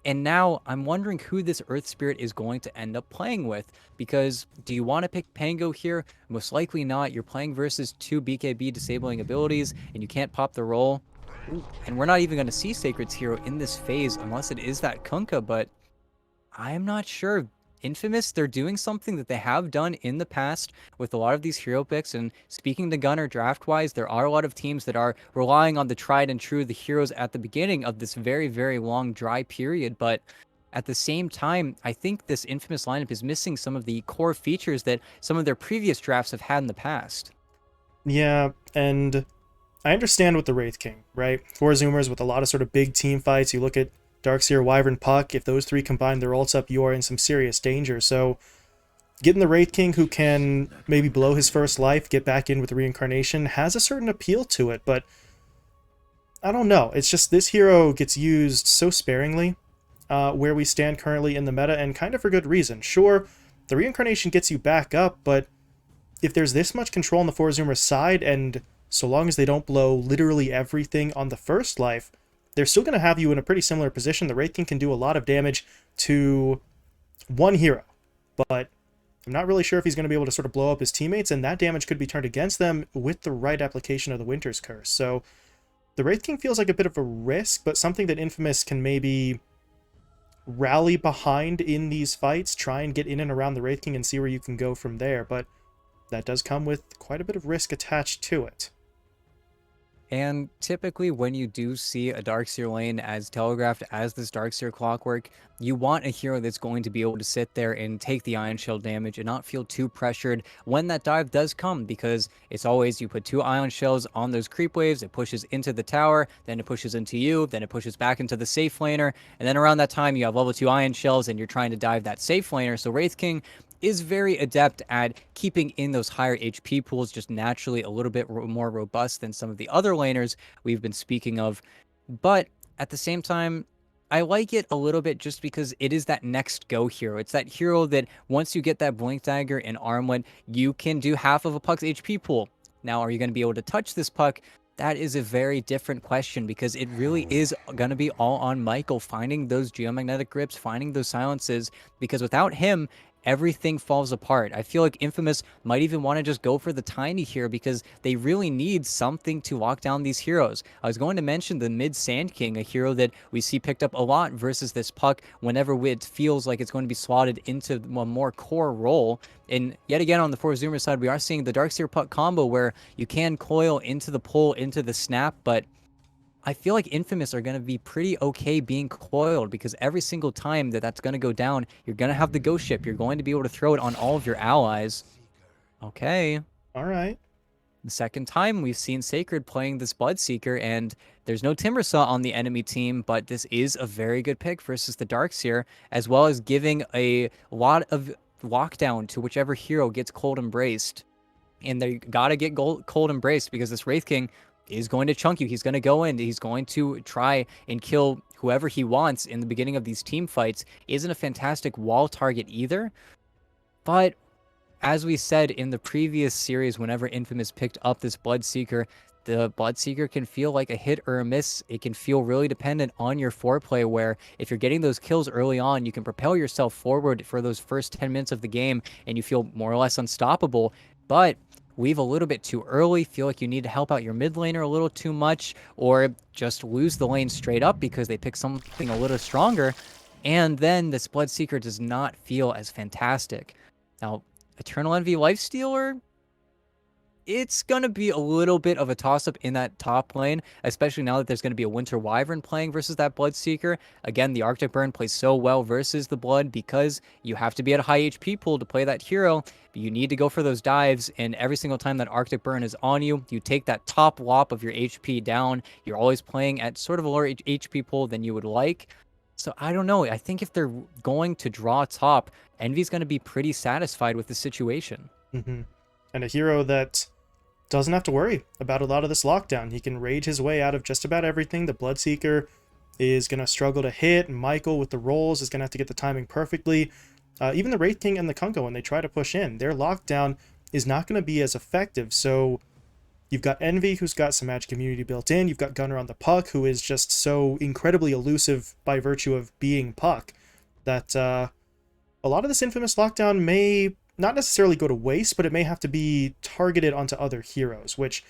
And now I'm wondering who this Earth Spirit is going to end up playing with. Because do you want to pick Pango here? Most likely not. You're playing versus two BKB disabling abilities, and you can't pop the roll. Ooh, and we're not even going to see Sacred's hero in this phase unless it is that Kunkka, but I'm not sure. Infamous, they're doing something that they have done in the past with a lot of these hero picks. And speaking to Gunner draft wise, there are a lot of teams that are relying on the tried and true, the heroes at the beginning of this very, very long dry period. But at the same time, I think this Infamous lineup is missing some of the core features that some of their previous drafts have had in the past. Yeah, and I understand with the Wraith King, right? Four Zoomers with a lot of sort of big team fights. You look at Darkseer, Wyvern, Puck. If those three combine their ults up, you are in some serious danger. So getting the Wraith King who can maybe blow his first life, get back in with Reincarnation, has a certain appeal to it, but I don't know. It's just this hero gets used so sparingly where we stand currently in the meta, and kind of for good reason. Sure, the Reincarnation gets you back up, but if there's this much control on the Four Zoomer side, and so long as they don't blow literally everything on the first life, they're still going to have you in a pretty similar position. The Wraith King can do a lot of damage to one hero, but I'm not really sure if he's going to be able to sort of blow up his teammates, and that damage could be turned against them with the right application of the Winter's Curse. So the Wraith King feels like a bit of a risk, but something that Infamous can maybe rally behind in these fights, try and get in and around the Wraith King and see where you can go from there, but that does come with quite a bit of risk attached to it. And typically, when you do see a Darkseer lane as telegraphed as this Darkseer clockwork, you want a hero that's going to be able to sit there and take the Ion Shell damage and not feel too pressured when that dive does come, because it's always you put two Ion Shells on those creep waves, it pushes into the tower, then it pushes into you, then it pushes back into the safe laner, and then around that time you have level 2 Ion Shells and you're trying to dive that safe laner. So Wraith King is very adept at keeping in those higher HP pools, just naturally a little bit more robust than some of the other laners we've been speaking of. But at the same time, I like it a little bit just because it is that next go hero. It's that hero that once you get that Blink Dagger and Armlet, you can do half of a Puck's HP pool. Now, are you going to be able to touch this Puck? That is a very different question, because it really is going to be all on Michael finding those geomagnetic grips, finding those silences, because without him, everything falls apart. I feel like Infamous might even want to just go for the Tiny here because they really need something to lock down these heroes. I was going to mention the mid Sand King, a hero that we see picked up a lot versus this Puck whenever it feels like it's going to be slotted into a more core role. And yet again, on the Four Zoomer side, we are seeing the Darkseer Puck combo where you can coil into the pull, into the snap, but I feel like Infamous are going to be pretty okay being coiled, because every single time that that's going to go down, you're going to have the ghost ship. You're going to be able to throw it on all of your allies. Okay. All right. The second time we've seen Sacred playing this Bloodseeker, and there's no Timbersaw on the enemy team, but this is a very good pick versus the Darkseer, as well as giving a lot of lockdown to whichever hero gets cold embraced. And they gotta get cold embraced because this Wraith King is going to chunk you. He's going to go in. He's going to try and kill whoever he wants in the beginning of these team fights. Isn't a fantastic wall target either. But as we said in the previous series, whenever Infamous picked up this Bloodseeker, the Bloodseeker can feel like a hit or a miss. It can feel really dependent on your foreplay, where if you're getting those kills early on, you can propel yourself forward for those first 10 minutes of the game and you feel more or less unstoppable. But leave a little bit too early, feel like you need to help out your mid laner a little too much, or just lose the lane straight up because they pick something a little stronger, and then this Bloodseeker does not feel as fantastic. Now, Eternal Envy Lifestealer, it's going to be a little bit of a toss-up in that top lane, especially now that there's going to be a Winter Wyvern playing versus that Bloodseeker. Again, the Arctic Burn plays so well versus the Blood because you have to be at a high HP pool to play that hero. You need to go for those dives, and every single time that Arctic Burn is on you, you take that top lop of your HP down. You're always playing at sort of a lower HP pool than you would like. So I don't know. I think if they're going to draw top, Envy's going to be pretty satisfied with the situation. Mm-hmm. And a hero that doesn't have to worry about a lot of this lockdown. He can rage his way out of just about everything. The Bloodseeker is going to struggle to hit, and Michael with the rolls is going to have to get the timing perfectly. Even the Wraith King and the Kunkka, when they try to push in, their lockdown is not going to be as effective. So You've got Envy, who's got some magic immunity built in. You've got Gunner on the Puck, who is just so incredibly elusive by virtue of being Puck that a lot of this infamous lockdown may not necessarily go to waste, but it may have to be targeted onto other heroes, which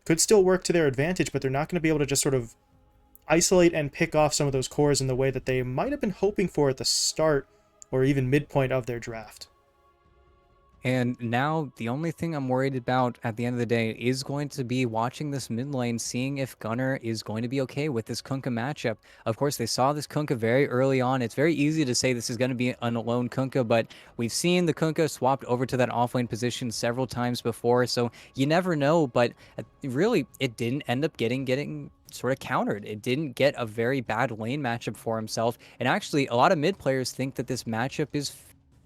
could still work to their advantage, but they're not going to be able to just sort of isolate and pick off some of those cores in the way that they might have been hoping for at the start or even midpoint of their draft. And now the only thing I'm worried about at the end of the day is going to be watching this mid lane, seeing if Gunnar is going to be okay with this Kunkka matchup. Of course, they saw this Kunkka very early on. It's very easy to say this is going to be an alone Kunkka, but we've seen the Kunkka swapped over to that offlane position several times before, so you never know. But really, it didn't end up getting sort of countered. It didn't get a very bad lane matchup for himself. And actually, a lot of mid players think that this matchup is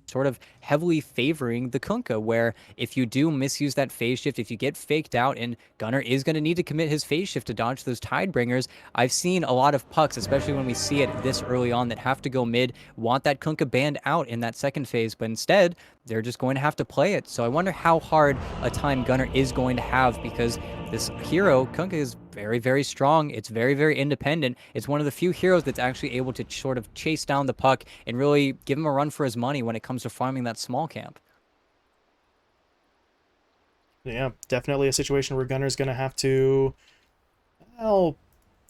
sort of heavily favoring the Kunkka, where if you do misuse that phase shift, if you get faked out, and Gunnar is going to need to commit his phase shift to dodge those Tidebringers, I've seen a lot of pucks, especially when we see it this early on, that have to go mid, want that Kunkka banned out in that second phase, but instead, they're just going to have to play it. So I wonder how hard a time Gunnar is going to have, because this hero, Kunkka, is very, very strong. It's very, very independent. It's one of the few heroes that's actually able to sort of chase down the puck and really give him a run for his money when it comes to farming that small camp. Yeah, definitely a situation where Gunner's going to have to, well,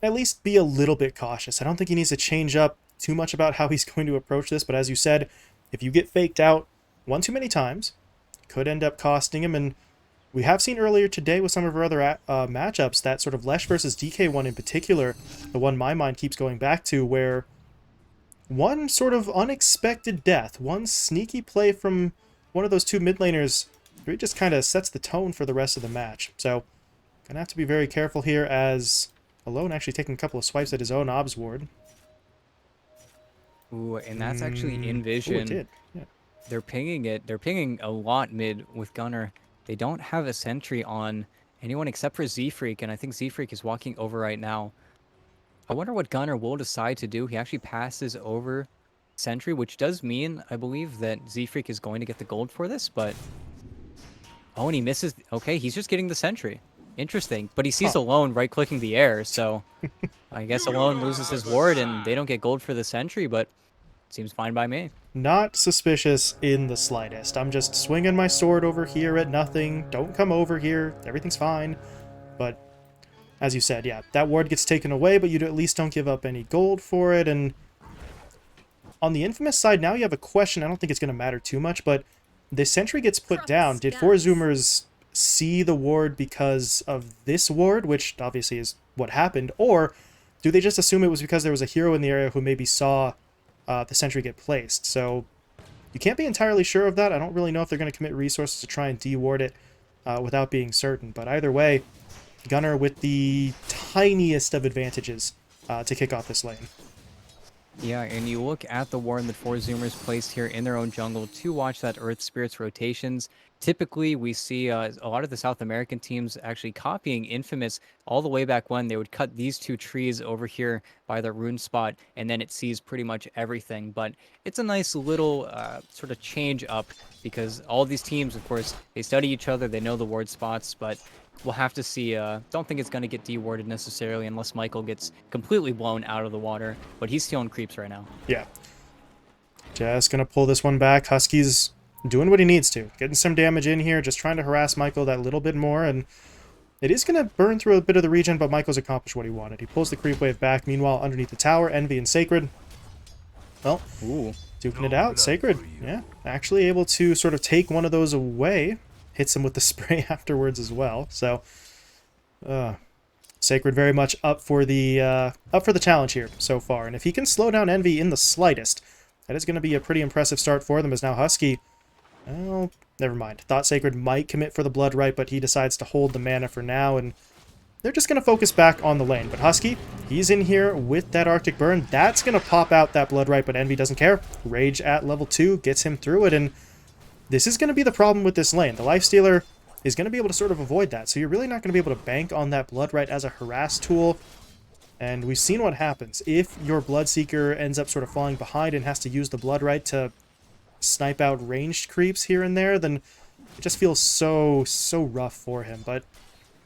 at least be a little bit cautious. I don't think he needs to change up too much about how he's going to approach this, but as you said, if you get faked out one too many times, could end up costing him. And we have seen earlier today with some of our other matchups that sort of Lesh versus DK one in particular, the one my mind keeps going back to, where one sort of unexpected death, one sneaky play from one of those two mid laners really just kind of sets the tone for the rest of the match. So, gonna have to be very careful here as Alone actually taking a couple of swipes at his own Obs ward. Ooh, and that's actually in Oh, it vision. did. Yeah. They're pinging it. They're pinging a lot mid with Gunnar. They don't have a sentry on anyone except for Z-Freak, and I think Z-Freak is walking over right now. I wonder what Gunnar will decide to do. He actually passes over sentry, which does mean, I believe, that Z-Freak is going to get the gold for this, but... Oh, and he misses... Okay, he's just getting the sentry. Interesting. But he sees Huh. Alone right-clicking the air, so... I guess Alone loses his ward, and they don't get gold for the sentry, but... Seems fine by me. Not suspicious in the slightest. I'm just swinging my sword over here at nothing. Don't come over here. Everything's fine. But as you said, yeah, that ward gets taken away, but you at least don't give up any gold for it. And on the infamous side, now you have a question. I don't think it's going to matter too much, but the sentry gets put down. Did four Zoomers see the ward because of this ward, which obviously is what happened, or do they just assume it was because there was a hero in the area who maybe saw the sentry get placed? So you can't be entirely sure of that. I don't really know if they're going to commit resources to try and de-ward it without being certain. But either way, Gunner with the tiniest of advantages to kick off this lane. Yeah, and you look at the warden that four Zoomers placed here in their own jungle to watch that Earth Spirits rotations. Typically, we see a lot of the South American teams actually copying Infamous all the way back when they would cut these two trees over here by the rune spot, and then it sees pretty much everything. But it's a nice little sort of change up, because all these teams, of course, they study each other, they know the ward spots, but we'll have to see. Don't think it's going to get dewarded necessarily unless Michael gets completely blown out of the water. But he's stealing creeps right now. Yeah. Just going to pull this one back. Husky's doing what he needs to. Getting some damage in here, just trying to harass Michael that little bit more. And it is going to burn through a bit of the region, but Michael's accomplished what he wanted. He pulls the creep wave back. Meanwhile, underneath the tower, Envy and Sacred, well, Ooh. duking it out. Sacred, yeah, actually able to sort of take one of those away. Hits him with the spray afterwards as well. So, Sacred very much up for the challenge here so far. And if he can slow down Envy in the slightest, that is going to be a pretty impressive start for them. As now Husky, well, never mind. Thought Sacred might commit for the blood right, but he decides to hold the mana for now, and they're just going to focus back on the lane. But Husky, he's in here with that Arctic Burn. That's going to pop out that blood right, but Envy doesn't care. Rage at level 2 gets him through it, and this is going to be the problem with this lane. The Lifestealer is going to be able to sort of avoid that, so you're really not going to be able to bank on that blood right as a harass tool. And we've seen what happens. If your Bloodseeker ends up sort of falling behind and has to use the blood right to snipe out ranged creeps here and there, then it just feels so rough for him. But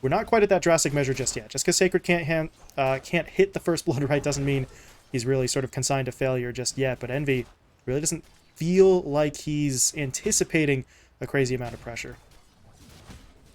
we're not quite at that drastic measure just yet. Just because Sacred can't hit the first blood right doesn't mean he's really sort of consigned to failure just yet. But Envy really doesn't feel like he's anticipating a crazy amount of pressure.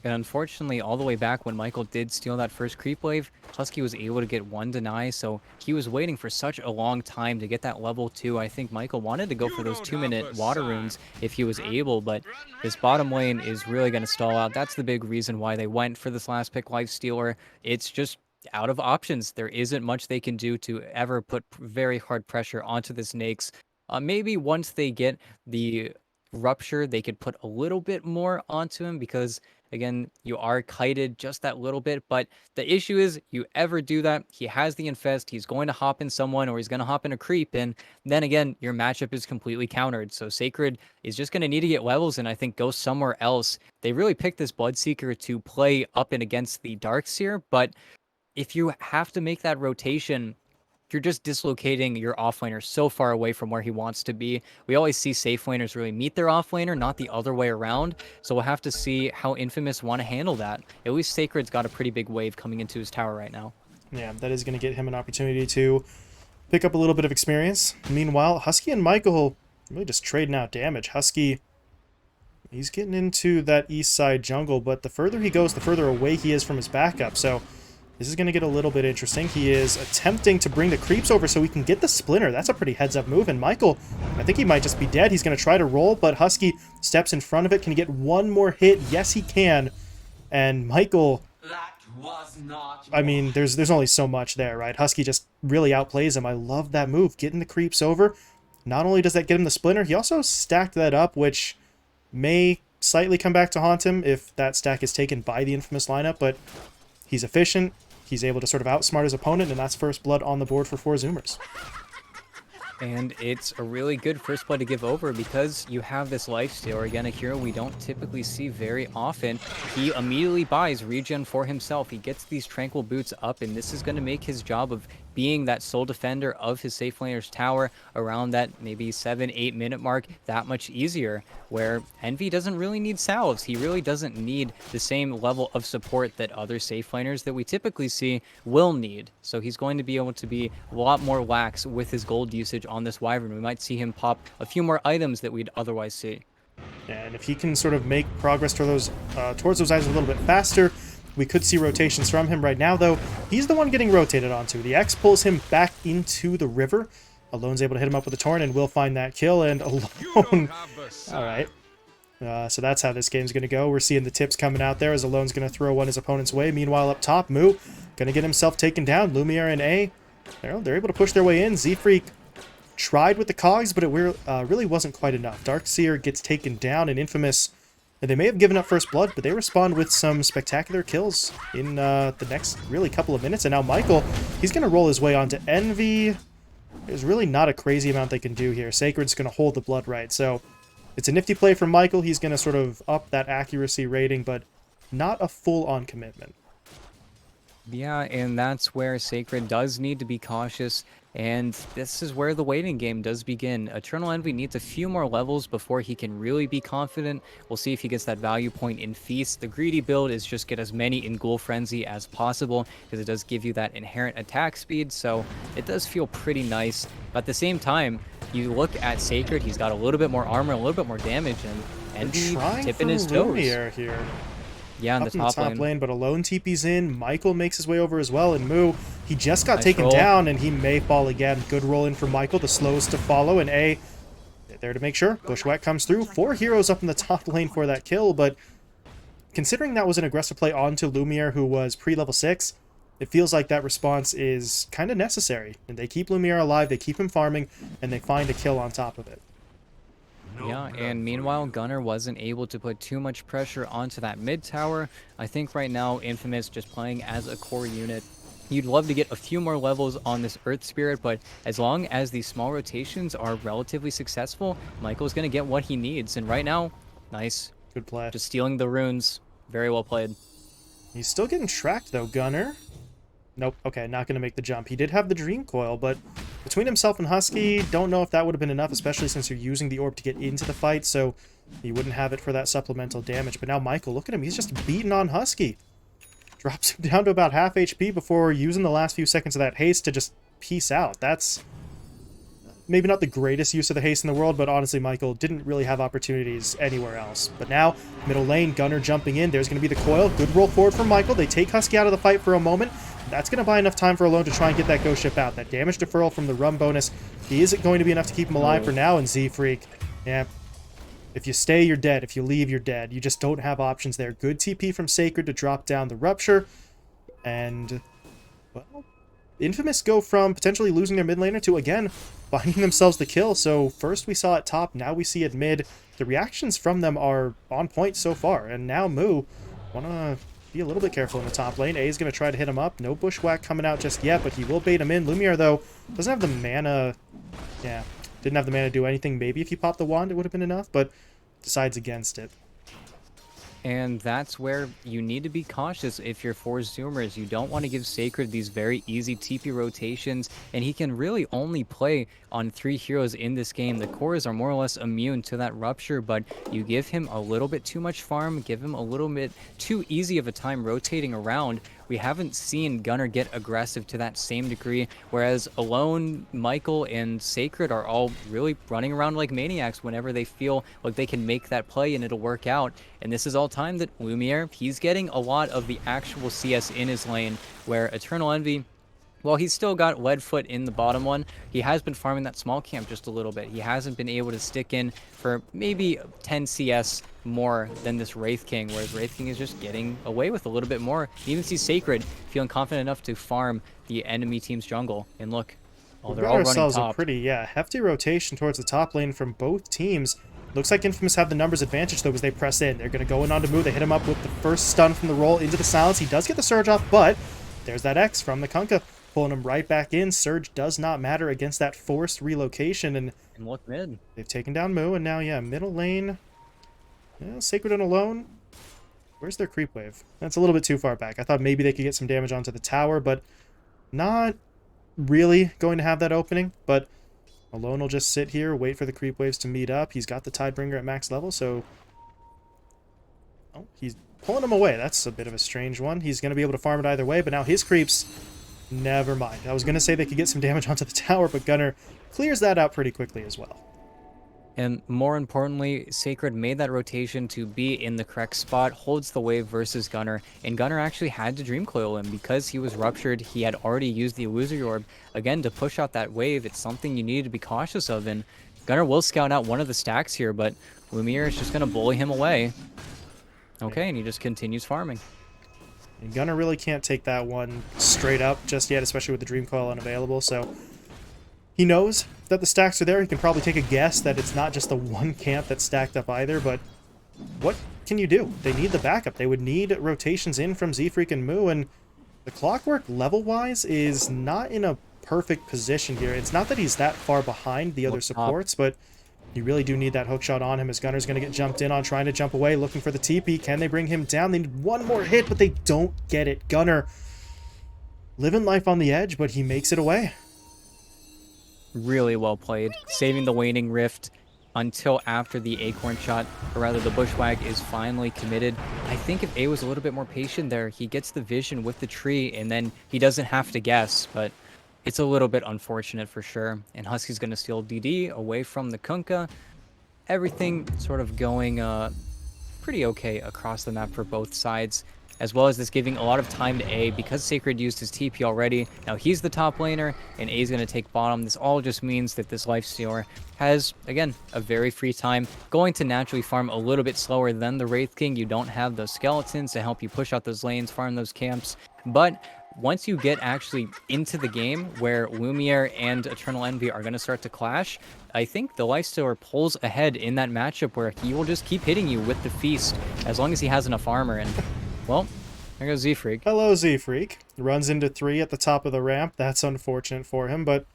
And unfortunately, all the way back when Michael did steal that first creep wave, Husky was able to get one deny, so he was waiting for such a long time to get that level 2. I think Michael wanted to go for those 2-minute water runes if he was able, but this bottom lane is really going to stall out. That's the big reason why they went for this last pick, Life Stealer. It's just out of options. There isn't much they can do to ever put very hard pressure onto the Snakes. Maybe once they get the rupture, they could put a little bit more onto him because again, you are kited just that little bit, but the issue is you ever do that, he has the infest, he's going to hop in someone or he's going to hop in a creep, and then again, your matchup is completely countered. So Sacred is just going to need to get levels and I think go somewhere else. They really picked this Bloodseeker to play up and against the Darkseer, but if you have to make that rotation, you're just dislocating your offlaner so far away from where he wants to be. We always see safe laners really meet their offlaner, not the other way around. So we'll have to see how Infamous want to handle that. At least Sacred's got a pretty big wave coming into his tower right now. Yeah, that is going to get him an opportunity to pick up a little bit of experience. Meanwhile, Husky and Michael really just trading out damage. Husky, he's getting into that east side jungle, but the further he goes, the further away he is from his backup. So this is going to get a little bit interesting. He is attempting to bring the creeps over so he can get the Splinter. That's a pretty heads-up move. And Michael, I think he might just be dead. He's going to try to roll, but Husky steps in front of it. Can he get one more hit? Yes, he can. And Michael, I mean, there's only so much there, right? Husky just really outplays him. I love that move, getting the creeps over. Not only does that get him the Splinter, he also stacked that up, which may slightly come back to haunt him if that stack is taken by the Infamous lineup, but he's efficient. He's able to sort of outsmart his opponent, and that's first blood on the board for 4 Zoomers. And it's a really good first blood to give over because you have this lifestealer. Again, a hero we don't typically see very often. He immediately buys regen for himself. He gets these tranquil boots up, and this is going to make his job of being that sole defender of his safe laner's tower around that maybe 7-8 minute mark that much easier, where Envy doesn't really need salves. He really doesn't need the same level of support that other safe laners that we typically see will need. So he's going to be able to be a lot more lax with his gold usage on this Wyvern. We might see him pop a few more items that we'd otherwise see. And if he can sort of make progress towards those items a little bit faster, we could see rotations from him. Right now, though, he's the one getting rotated onto. The X pulls him back into the river. Alone's able to hit him up with a Torrent, and will find that kill, and Alone... Alright. So that's how this game's going to go. We're seeing the tips coming out there as Alone's going to throw one his opponent's way. Meanwhile, up top, Moo going to get himself taken down. Lumiere and A, they're able to push their way in. Z-Freak tried with the cogs, but it really wasn't quite enough. Darkseer gets taken down, and Infamous, they may have given up first blood, but they respond with some spectacular kills in the next really couple of minutes. And now Michael, he's going to roll his way onto Envy. There's really not a crazy amount they can do here. Sacred's going to hold the blood right, so it's a nifty play from Michael. He's going to sort of up that accuracy rating, but not a full-on commitment. Yeah, and that's where Sacred does need to be cautious, and this is where the waiting game does begin. Eternal Envy needs a few more levels before he can really be confident. We'll see if he gets that value point in Feast. The greedy build is just get as many in Ghoul Frenzy as possible, because it does give you that inherent attack speed, so it does feel pretty nice. But at the same time, you look at Sacred, he's got a little bit more armor, a little bit more damage, and Envy tipping his toes. Here. Yeah, in up the in the top lane, but Alone TP's in. Michael makes his way over as well, and Moo, he just got taken down, and he may fall again. Good roll in for Michael, the slowest to follow, and A, there to make sure. Bushwhack comes through. 4 heroes up in the top lane for that kill, but considering that was an aggressive play onto Lumiere, who was pre-level 6, it feels like that response is kind of necessary. And they keep Lumiere alive, they keep him farming, and they find a kill on top of it. Yeah, and meanwhile, Gunnar wasn't able to put too much pressure onto that mid tower. I think right now, Infamous just playing as a core unit. You'd love to get a few more levels on this Earth Spirit, but as long as these small rotations are relatively successful, Michael's going to get what he needs. And right now, nice. Good play. Just stealing the runes. Very well played. He's still getting tracked, though, Gunnar. Nope. Okay, not going to make the jump. He did have the Dream Coil, but between himself and Husky, don't know if that would have been enough, especially since you're using the orb to get into the fight, so he wouldn't have it for that supplemental damage. But now Michael, look at him. He's just beating on Husky. drops him down to about half HP before using the last few seconds of that haste to just peace out. That's maybe not the greatest use of the haste in the world, but honestly, Michael didn't really have opportunities anywhere else. But now, middle lane, Gunnar jumping in. There's going to be the coil. Good roll forward from Michael. They take Husky out of the fight for a moment. That's going to buy enough time for Alone to try and get that ghost ship out. That damage deferral from the rum bonus isn't going to be enough to keep him alive for now. And Z-Freak, yeah, if you stay, you're dead. If you leave, you're dead. You just don't have options there. Good TP from Sacred to drop down the Rupture. And, well, Infamous go from potentially losing their mid laner to, again, finding themselves the kill. So first we saw it top, now we see it mid. The reactions from them are on point so far. And now Moo want to be a little bit careful in the top lane. A is going to try to hit him up. No Bushwhack coming out just yet, but he will bait him in. Lumiere, though, doesn't have the mana. Yeah, didn't have the mana to do anything. Maybe if he popped the wand, it would have been enough, but decides against it. And that's where you need to be cautious if you're for Zoomers. You don't want to give Sacred these very easy TP rotations, and he can really only play on 3 heroes in this game. The cores are more or less immune to that Rupture, but you give him a little bit too much farm, give him a little bit too easy of a time rotating around. We haven't seen Gunnar get aggressive to that same degree, whereas Alone, Michael, and Sacred are all really running around like maniacs whenever they feel like they can make that play and it'll work out. And this is all time that Lumiere, he's getting a lot of the actual CS in his lane, where Eternal Envy, well, he's still got Leadfoot in the bottom one. He has been farming that small camp just a little bit. He hasn't been able to stick in for maybe 10 CS more than this Wraith King, whereas Wraith King is just getting away with a little bit more. You even see Sacred feeling confident enough to farm the enemy team's jungle. And look, oh, they're all running ourselves top. A pretty, hefty rotation towards the top lane from both teams. Looks like Infamous have the numbers advantage, though, as they press in. They're going to go in on to Moo. They hit him up with the first stun from the roll into the silence. He does get the Surge off, but there's that X from the Kunkka, pulling him right back in. Surge does not matter against that forced relocation, and look mid. They've taken down Moo, and now, middle lane. Yeah, Sacred and Alone. Where's their creep wave? That's a little bit too far back. I thought maybe they could get some damage onto the tower, but not really going to have that opening. But Alone will just sit here, wait for the creep waves to meet up. He's got the Tidebringer at max level, so... Oh, he's pulling him away. That's a bit of a strange one. He's going to be able to farm it either way, but now his creeps... Never mind. I was going to say they could get some damage onto the tower, but Gunnar clears that out pretty quickly as well. And more importantly, Sacred made that rotation to be in the correct spot, holds the wave versus Gunnar, and Gunnar actually had to Dream Coil him because he was ruptured. He had already used the Illusory Orb, again, to push out that wave. It's something you need to be cautious of, and Gunnar will scout out one of the stacks here, but Lumiere is just going to bully him away. Okay, and he just continues farming. And Gunnar really can't take that one straight up just yet, especially with the Dream Coil unavailable, so he knows that the stacks are there. He can probably take a guess that it's not just the one camp that's stacked up either, but what can you do? They need the backup. They would need rotations in from Z-Freak and Moo, and the Clockwork, level-wise, is not in a perfect position here. It's not that he's that far behind the other supports, but you really do need that hookshot on him, as Gunnar's going to get jumped in on, trying to jump away, looking for the TP. Can they bring him down? They need one more hit, but they don't get it. Gunnar living life on the edge, but he makes it away. Really well played, saving the Waning Rift until after the Acorn shot, or rather the Bushwhack is finally committed. I think if A was a little bit more patient there, he gets the vision with the tree, and then he doesn't have to guess, but it's a little bit unfortunate for sure. And Husky's going to steal DD away from the Kunkka. Everything sort of going pretty okay across the map for both sides, as well as this giving a lot of time to A because Sacred used his TP already. Now he's the top laner, and A's going to take bottom. This all just means that this Lifestealer has, again, a very free time, going to naturally farm a little bit slower than the Wraith King. You don't have those skeletons to help you push out those lanes, farm those camps, but once you get actually into the game where Lumiere and Eternal Envy are going to start to clash, I think the Lifestealer pulls ahead in that matchup where he will just keep hitting you with the Feast as long as he has enough armor. And, well, there goes Z-Freak. Hello, Z-Freak. Runs into 3 at the top of the ramp. That's unfortunate for him, but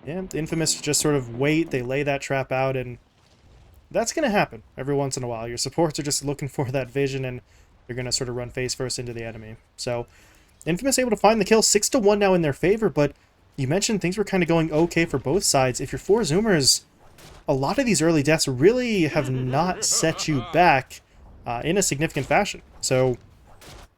yeah, Infamous just sort of wait. They lay that trap out, and that's going to happen every once in a while. Your supports are just looking for that vision, and they're going to sort of run face first into the enemy. So Infamous able to find the kill, 6-1 now in their favor, but you mentioned things were kind of going okay for both sides. If you're 4 Zoomers, a lot of these early deaths really have not set you back in a significant fashion. So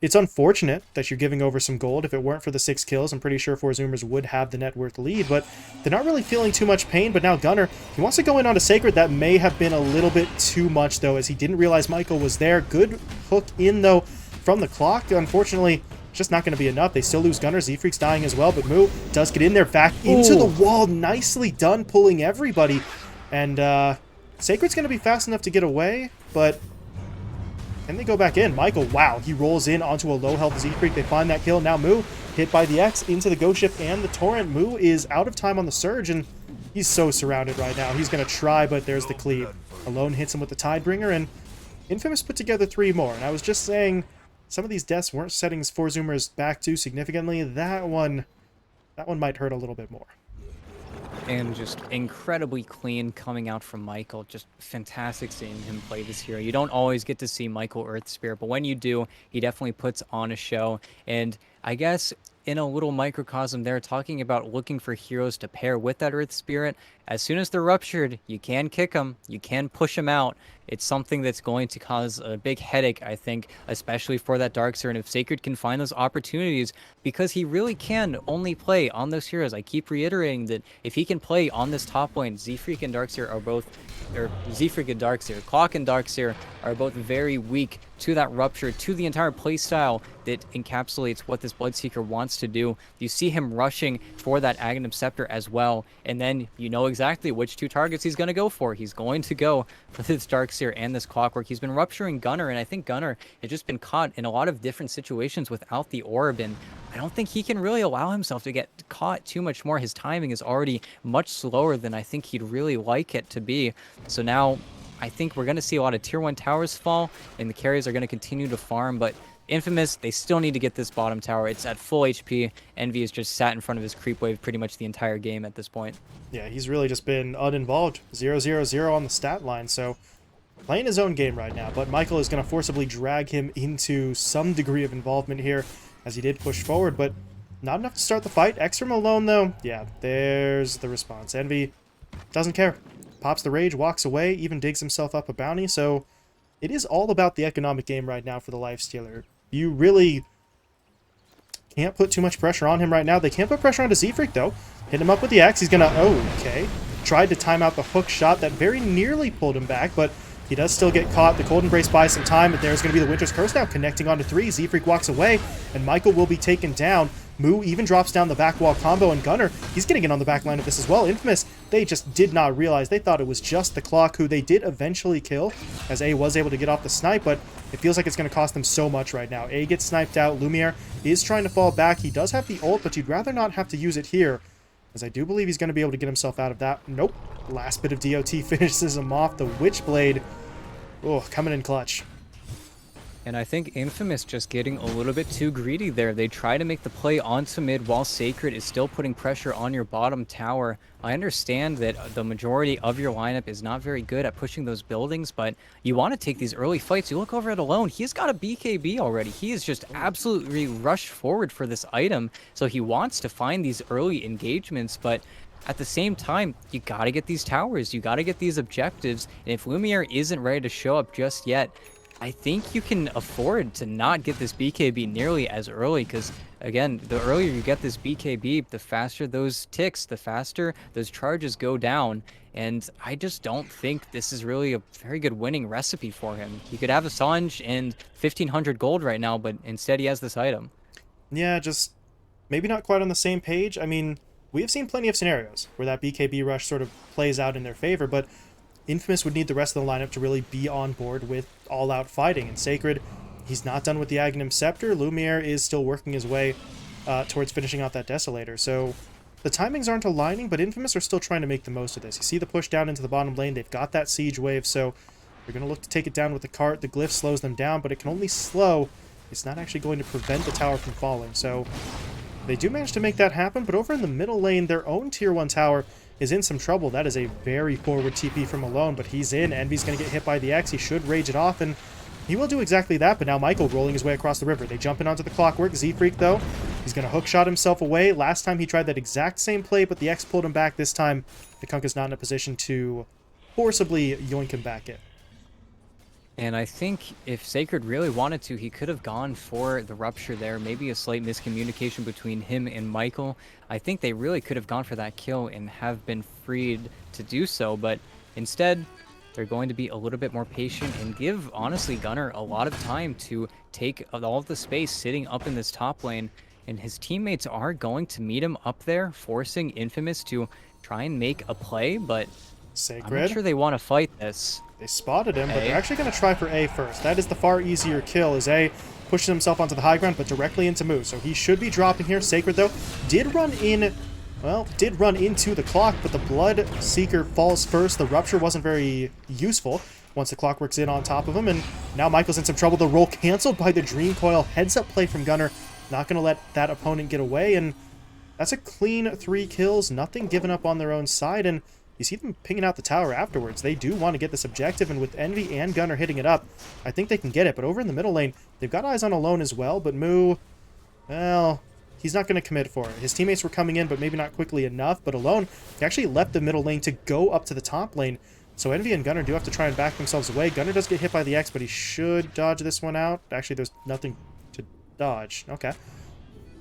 It's unfortunate that you're giving over some gold. If it weren't for the 6 kills, I'm pretty sure Four Zoomers would have the net worth lead, but they're not really feeling too much pain. But now Gunner, he wants to go in on a Sacred. That may have been a little bit too much, though, as he didn't realize Michael was there. Good hook in, though, from the clock. Unfortunately, just not going to be enough. They still lose Gunner. Z-Freak's dying as well, but Moo does get in there, back into the wall. Nicely done, pulling everybody. And Sacred's going to be fast enough to get away, but can they go back in? Michael, wow, he rolls in onto a low-health Z-Freak. They find that kill. Now Moo hit by the X into the Ghost Ship and the Torrent. Moo is out of time on the Surge, and he's so surrounded right now. He's going to try, but there's the cleave. Alone hits him with the Tidebringer, and Infamous put together 3 more. And I was just saying, some of these deaths weren't setting Four Zoomers back too significantly. That one might hurt a little bit more. And just incredibly clean coming out from Michael. Just fantastic seeing him play this hero. You don't always get to see Michael Earth Spirit, but when you do, he definitely puts on a show. And I guess in a little microcosm there, talking about looking for heroes to pair with that Earth Spirit, as soon as they're ruptured, you can kick them, you can push them out. It's something that's going to cause a big headache, I think, especially for that Darkseer. And if Sacred can find those opportunities, because he really can only play on those heroes. I keep reiterating that if he can play on this top lane, Z-Freak and Darkseer are both, or Z-Freak and Darkseer, Clock and Darkseer are both very weak to that rupture, to the entire playstyle that encapsulates what this Bloodseeker wants to do. You see him rushing for that Aghanim Scepter as well, and then you know exactly which 2 targets he's going to go for. He's going to go for this Darkseer and this Clockwork. He's been rupturing Gunner, and I think Gunner has just been caught in a lot of different situations without the orb, and I don't think he can really allow himself to get caught too much more. His timing is already much slower than I think he'd really like it to be. So now I think we're going to see a lot of tier 1 towers fall, and the carries are going to continue to farm, but Infamous, they still need to get this bottom tower. It's at full HP. Envy has just sat in front of his creep wave pretty much the entire game at this point. Yeah, he's really just been uninvolved. 0-0-0 on the stat line, so playing his own game right now. But Michael is going to forcibly drag him into some degree of involvement here, as he did push forward, but not enough to start the fight. X from alone, though, yeah, there's the response. Envy doesn't care. Pops the rage, walks away, even digs himself up a bounty, so it is all about the economic game right now for the Lifestealer. You really can't put too much pressure on him right now. They can't put pressure onto Z-Freak, though. Hit him up with the X. He's going to... Oh, okay. Tried to time out the hook shot that very nearly pulled him back, but he does still get caught. The Cold Embrace buys some time, but there's going to be the Winter's Curse now connecting onto 3. Z-Freak walks away, and Michael will be taken down. Moo even drops down the back wall combo, and Gunner, he's getting in on the back line of this as well. Infamous, they just did not realize. They thought it was just the Clock, who they did eventually kill, as A was able to get off the snipe, but it feels like it's going to cost them so much right now. A gets sniped out. Lumiere is trying to fall back. He does have the ult, but you'd rather not have to use it here, as I do believe he's going to be able to get himself out of that. Nope. Last bit of DOT finishes him off. The Witchblade, oh, coming in clutch. And I think Infamous just getting a little bit too greedy there. They try to make the play onto mid while Sacred is still putting pressure on your bottom tower. I understand that the majority of your lineup is not very good at pushing those buildings, but you want to take these early fights. You look over at Alone, he's got a BKB already. He is just absolutely rushed forward for this item, so he wants to find these early engagements, but at the same time, you got to get these towers. You got to get these objectives, and if Lumiere isn't ready to show up just yet, I think you can afford to not get this BKB nearly as early, because, again, the earlier you get this BKB, the faster those ticks, the faster those charges go down, and I just don't think this is really a very good winning recipe for him. He could have a Sanj and 1,500 gold right now, but instead he has this item. Yeah, just maybe not quite on the same page. I mean, we have seen plenty of scenarios where that BKB rush sort of plays out in their favor, but Infamous would need the rest of the lineup to really be on board with all-out fighting. And Sacred, he's not done with the Aghanim Scepter. Lumiere is still working his way towards finishing out that Desolator. So the timings aren't aligning, but Infamous are still trying to make the most of this. You see the push down into the bottom lane. They've got that siege wave, so they're going to look to take it down with the cart. The glyph slows them down, but it can only slow. It's not actually going to prevent the tower from falling. So they do manage to make that happen, but over in the middle lane, their own tier 1 tower is in some trouble. That is a very forward TP from Alone, but he's in. Envy's going to get hit by the X. He should rage it off, and he will do exactly that, but now Michael rolling his way across the river. They jump in onto the Clockwork. Z-Freak, though, he's going to hookshot himself away. Last time he tried that exact same play, but the X pulled him back. This time, the Kunk is not in a position to forcibly yoink him back in. And I think if Sacred really wanted to, he could have gone for the rupture there. Maybe a slight miscommunication between him and Michael. I think they really could have gone for that kill and have been freed to do so, but instead, they're going to be a little bit more patient and give, honestly, Gunnar a lot of time to take all of the space sitting up in this top lane. And his teammates are going to meet him up there, forcing Infamous to try and make a play, but I'm not Sacred. sure they want to fight this. They spotted him, but they're A. actually going to try for A first. That is the far easier kill, as A pushes himself onto the high ground, but directly into Moo. So he should be dropping here. Sacred, though, did run into the clock, but the Blood Seeker falls first. The rupture wasn't very useful once the clock works in on top of him, and now Michael's in some trouble. The roll canceled by the Dream Coil. Heads-up play from Gunnar. Not going to let that opponent get away, and that's a clean 3 kills. Nothing given up on their own side, and you see them pinging out the tower afterwards. They do want to get this objective, and with Envy and Gunnar hitting it up, I think they can get it. But over in the middle lane, they've got eyes on Alone as well, but Moo, well, he's not going to commit for it. His teammates were coming in, but maybe not quickly enough. But Alone, he actually left the middle lane to go up to the top lane. So Envy and Gunnar do have to try and back themselves away. Gunnar does get hit by the X, but he should dodge this one out. Actually, there's nothing to dodge. Okay.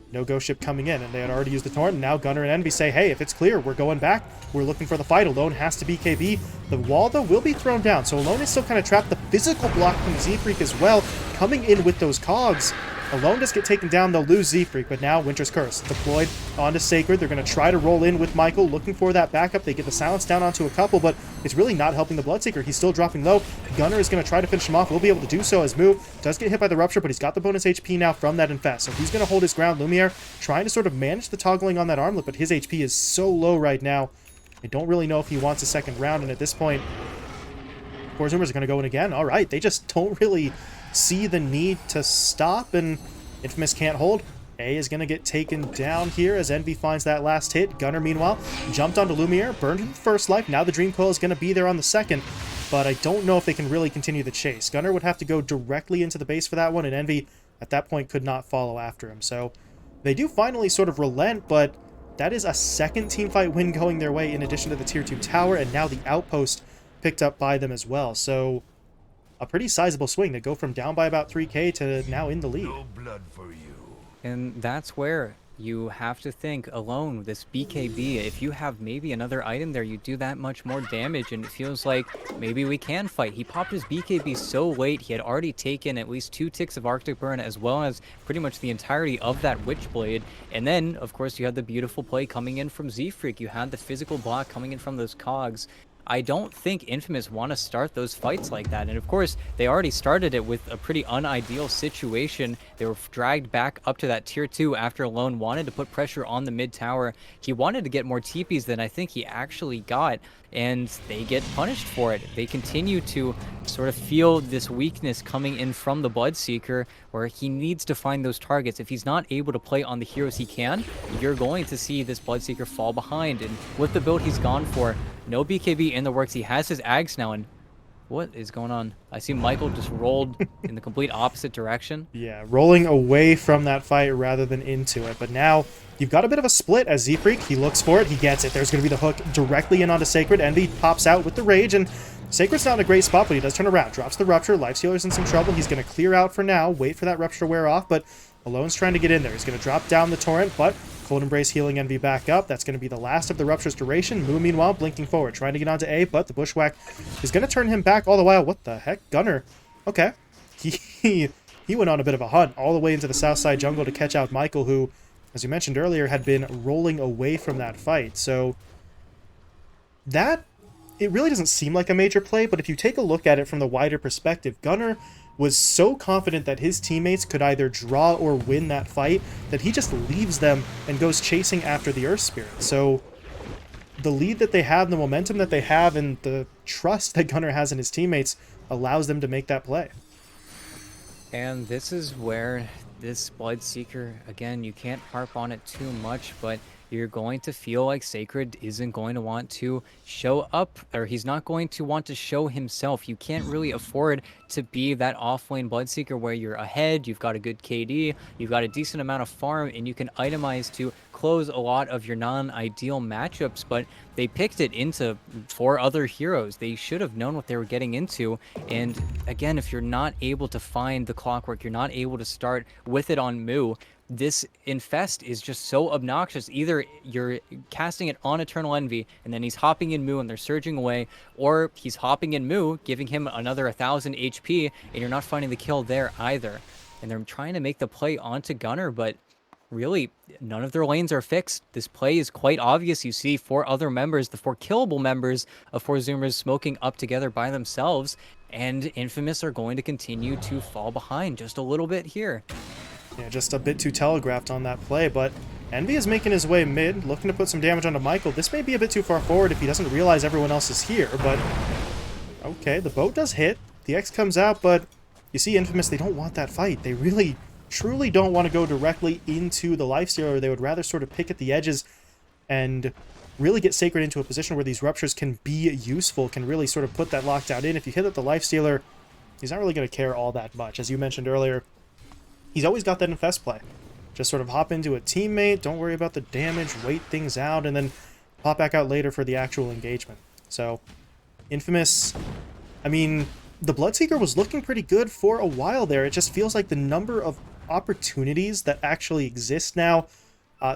No ghost ship coming in, and they had already used the torrent, and now Gunnar and Envy say, hey, if it's clear, we're going back. We're looking for the fight. Alone has to BKB. The wall, though, will be thrown down, so Alone is still kind of trapped. The physical block from Z-Freak as well, coming in with those cogs. Alone does get taken down. They'll lose Z-Freak, but now Winter's Curse deployed onto Sacred. They're going to try to roll in with Michael, looking for that backup. They get the silence down onto a couple, but it's really not helping the Bloodseeker. He's still dropping low. Gunnar is going to try to finish him off. Will be able to do so as Moo does get hit by the Rupture, but he's got the bonus HP now from that Infest, so he's going to hold his ground. Lumiere trying to sort of manage the toggling on that armlet, but his HP is so low right now. I don't really know if he wants a second round, and at this point, Core Zoomers are going to go in again. All right, they just don't really see the need to stop, and Infamous can't hold. A is going to get taken down here as Envy finds that last hit. Gunnar, meanwhile, jumped onto Lumiere, burned him the first life. Now the Dream Coil is going to be there on the second, but I don't know if they can really continue the chase. Gunnar would have to go directly into the base for that one, and Envy, at that point, could not follow after him. So they do finally sort of relent, but that is a second teamfight win going their way in addition to the Tier 2 tower, and now the outpost picked up by them as well. So a pretty sizable swing. They go from down by about 3k to now in the lead. No blood for you. And that's where you have to think Alone, this BKB, if you have maybe another item there, you do that much more damage, and it feels like maybe we can fight. He popped his BKB so late, he had already taken at least 2 ticks of Arctic Burn, as well as pretty much the entirety of that Witchblade. And then, of course, you had the beautiful play coming in from Z-Freak. You had the physical block coming in from those cogs. I don't think Infamous want to start those fights like that. And of course, they already started it with a pretty unideal situation. They were dragged back up to that tier 2 after Alone wanted to put pressure on the mid tower. He wanted to get more TPs than I think he actually got, and they get punished for it. They continue to sort of feel this weakness coming in from the Bloodseeker, where he needs to find those targets. If he's not able to play on the heroes he can, you're going to see this Bloodseeker fall behind. And with the build he's gone for, no BKB in the works. He has his Ags now, and what is going on? I see Michael just rolled in the complete opposite direction. Yeah, rolling away from that fight rather than into it. But now you've got a bit of a split as Z-Freak. He looks for it. He gets it. There's going to be the hook directly in onto Sacred. Envy pops out with the Rage, and Sacred's not in a great spot, but he does turn around. Drops the Rupture. Lifestealer's in some trouble. He's going to clear out for now. Wait for that Rupture to wear off, but Alone's trying to get in there. He's going to drop down the Torrent, but Cold Embrace healing Envy back up. That's going to be the last of the Rupture's duration. Moo, meanwhile, blinking forward, trying to get onto A, but the Bushwhack is going to turn him back all the while. What the heck? Gunnar. Okay. He went on a bit of a hunt all the way into the south side jungle to catch out Michael, who, as you mentioned earlier, had been rolling away from that fight. So that, it really doesn't seem like a major play, but if you take a look at it from the wider perspective, Gunnar was so confident that his teammates could either draw or win that fight that he just leaves them and goes chasing after the Earth Spirit. So the lead that they have, the momentum that they have, and the trust that Gunnar has in his teammates allows them to make that play. And this is where this Bloodseeker, again, you can't harp on it too much, but you're going to feel like Sacred isn't going to want to show up, or he's not going to want to show himself. You can't really afford to be that offlane Bloodseeker where you're ahead, you've got a good KD, you've got a decent amount of farm, and you can itemize to close a lot of your non-ideal matchups, but they picked it into 4 other heroes. They should have known what they were getting into, and again, if you're not able to find the clockwork, you're not able to start with it on Moo, this infest is just so obnoxious. Either you're casting it on Eternal Envy and then he's hopping in Moo and they're surging away, or he's hopping in Moo, giving him another 1000 HP, and you're not finding the kill there either. And they're trying to make the play onto Gunner, but really none of their lanes are fixed. This play is quite obvious. You see 4 other members, the 4 killable members of 4Zoomers, smoking up together by themselves, and Infamous are going to continue to fall behind just a little bit here. Yeah, just a bit too telegraphed on that play, but Envy is making his way mid, looking to put some damage onto Michael. This may be a bit too far forward if he doesn't realize everyone else is here, but okay, the boat does hit. The X comes out, but you see Infamous, they don't want that fight. They really, truly don't want to go directly into the lifestealer. They would rather sort of pick at the edges and really get Sacred into a position where these ruptures can be useful, can really sort of put that lockdown in. If you hit at the lifestealer, he's not really going to care all that much. As you mentioned earlier, he's always got that infest play. Just sort of hop into a teammate, don't worry about the damage, wait things out, and then pop back out later for the actual engagement. So, Infamous, I mean, the Bloodseeker was looking pretty good for a while there. It just feels like the number of opportunities that actually exist now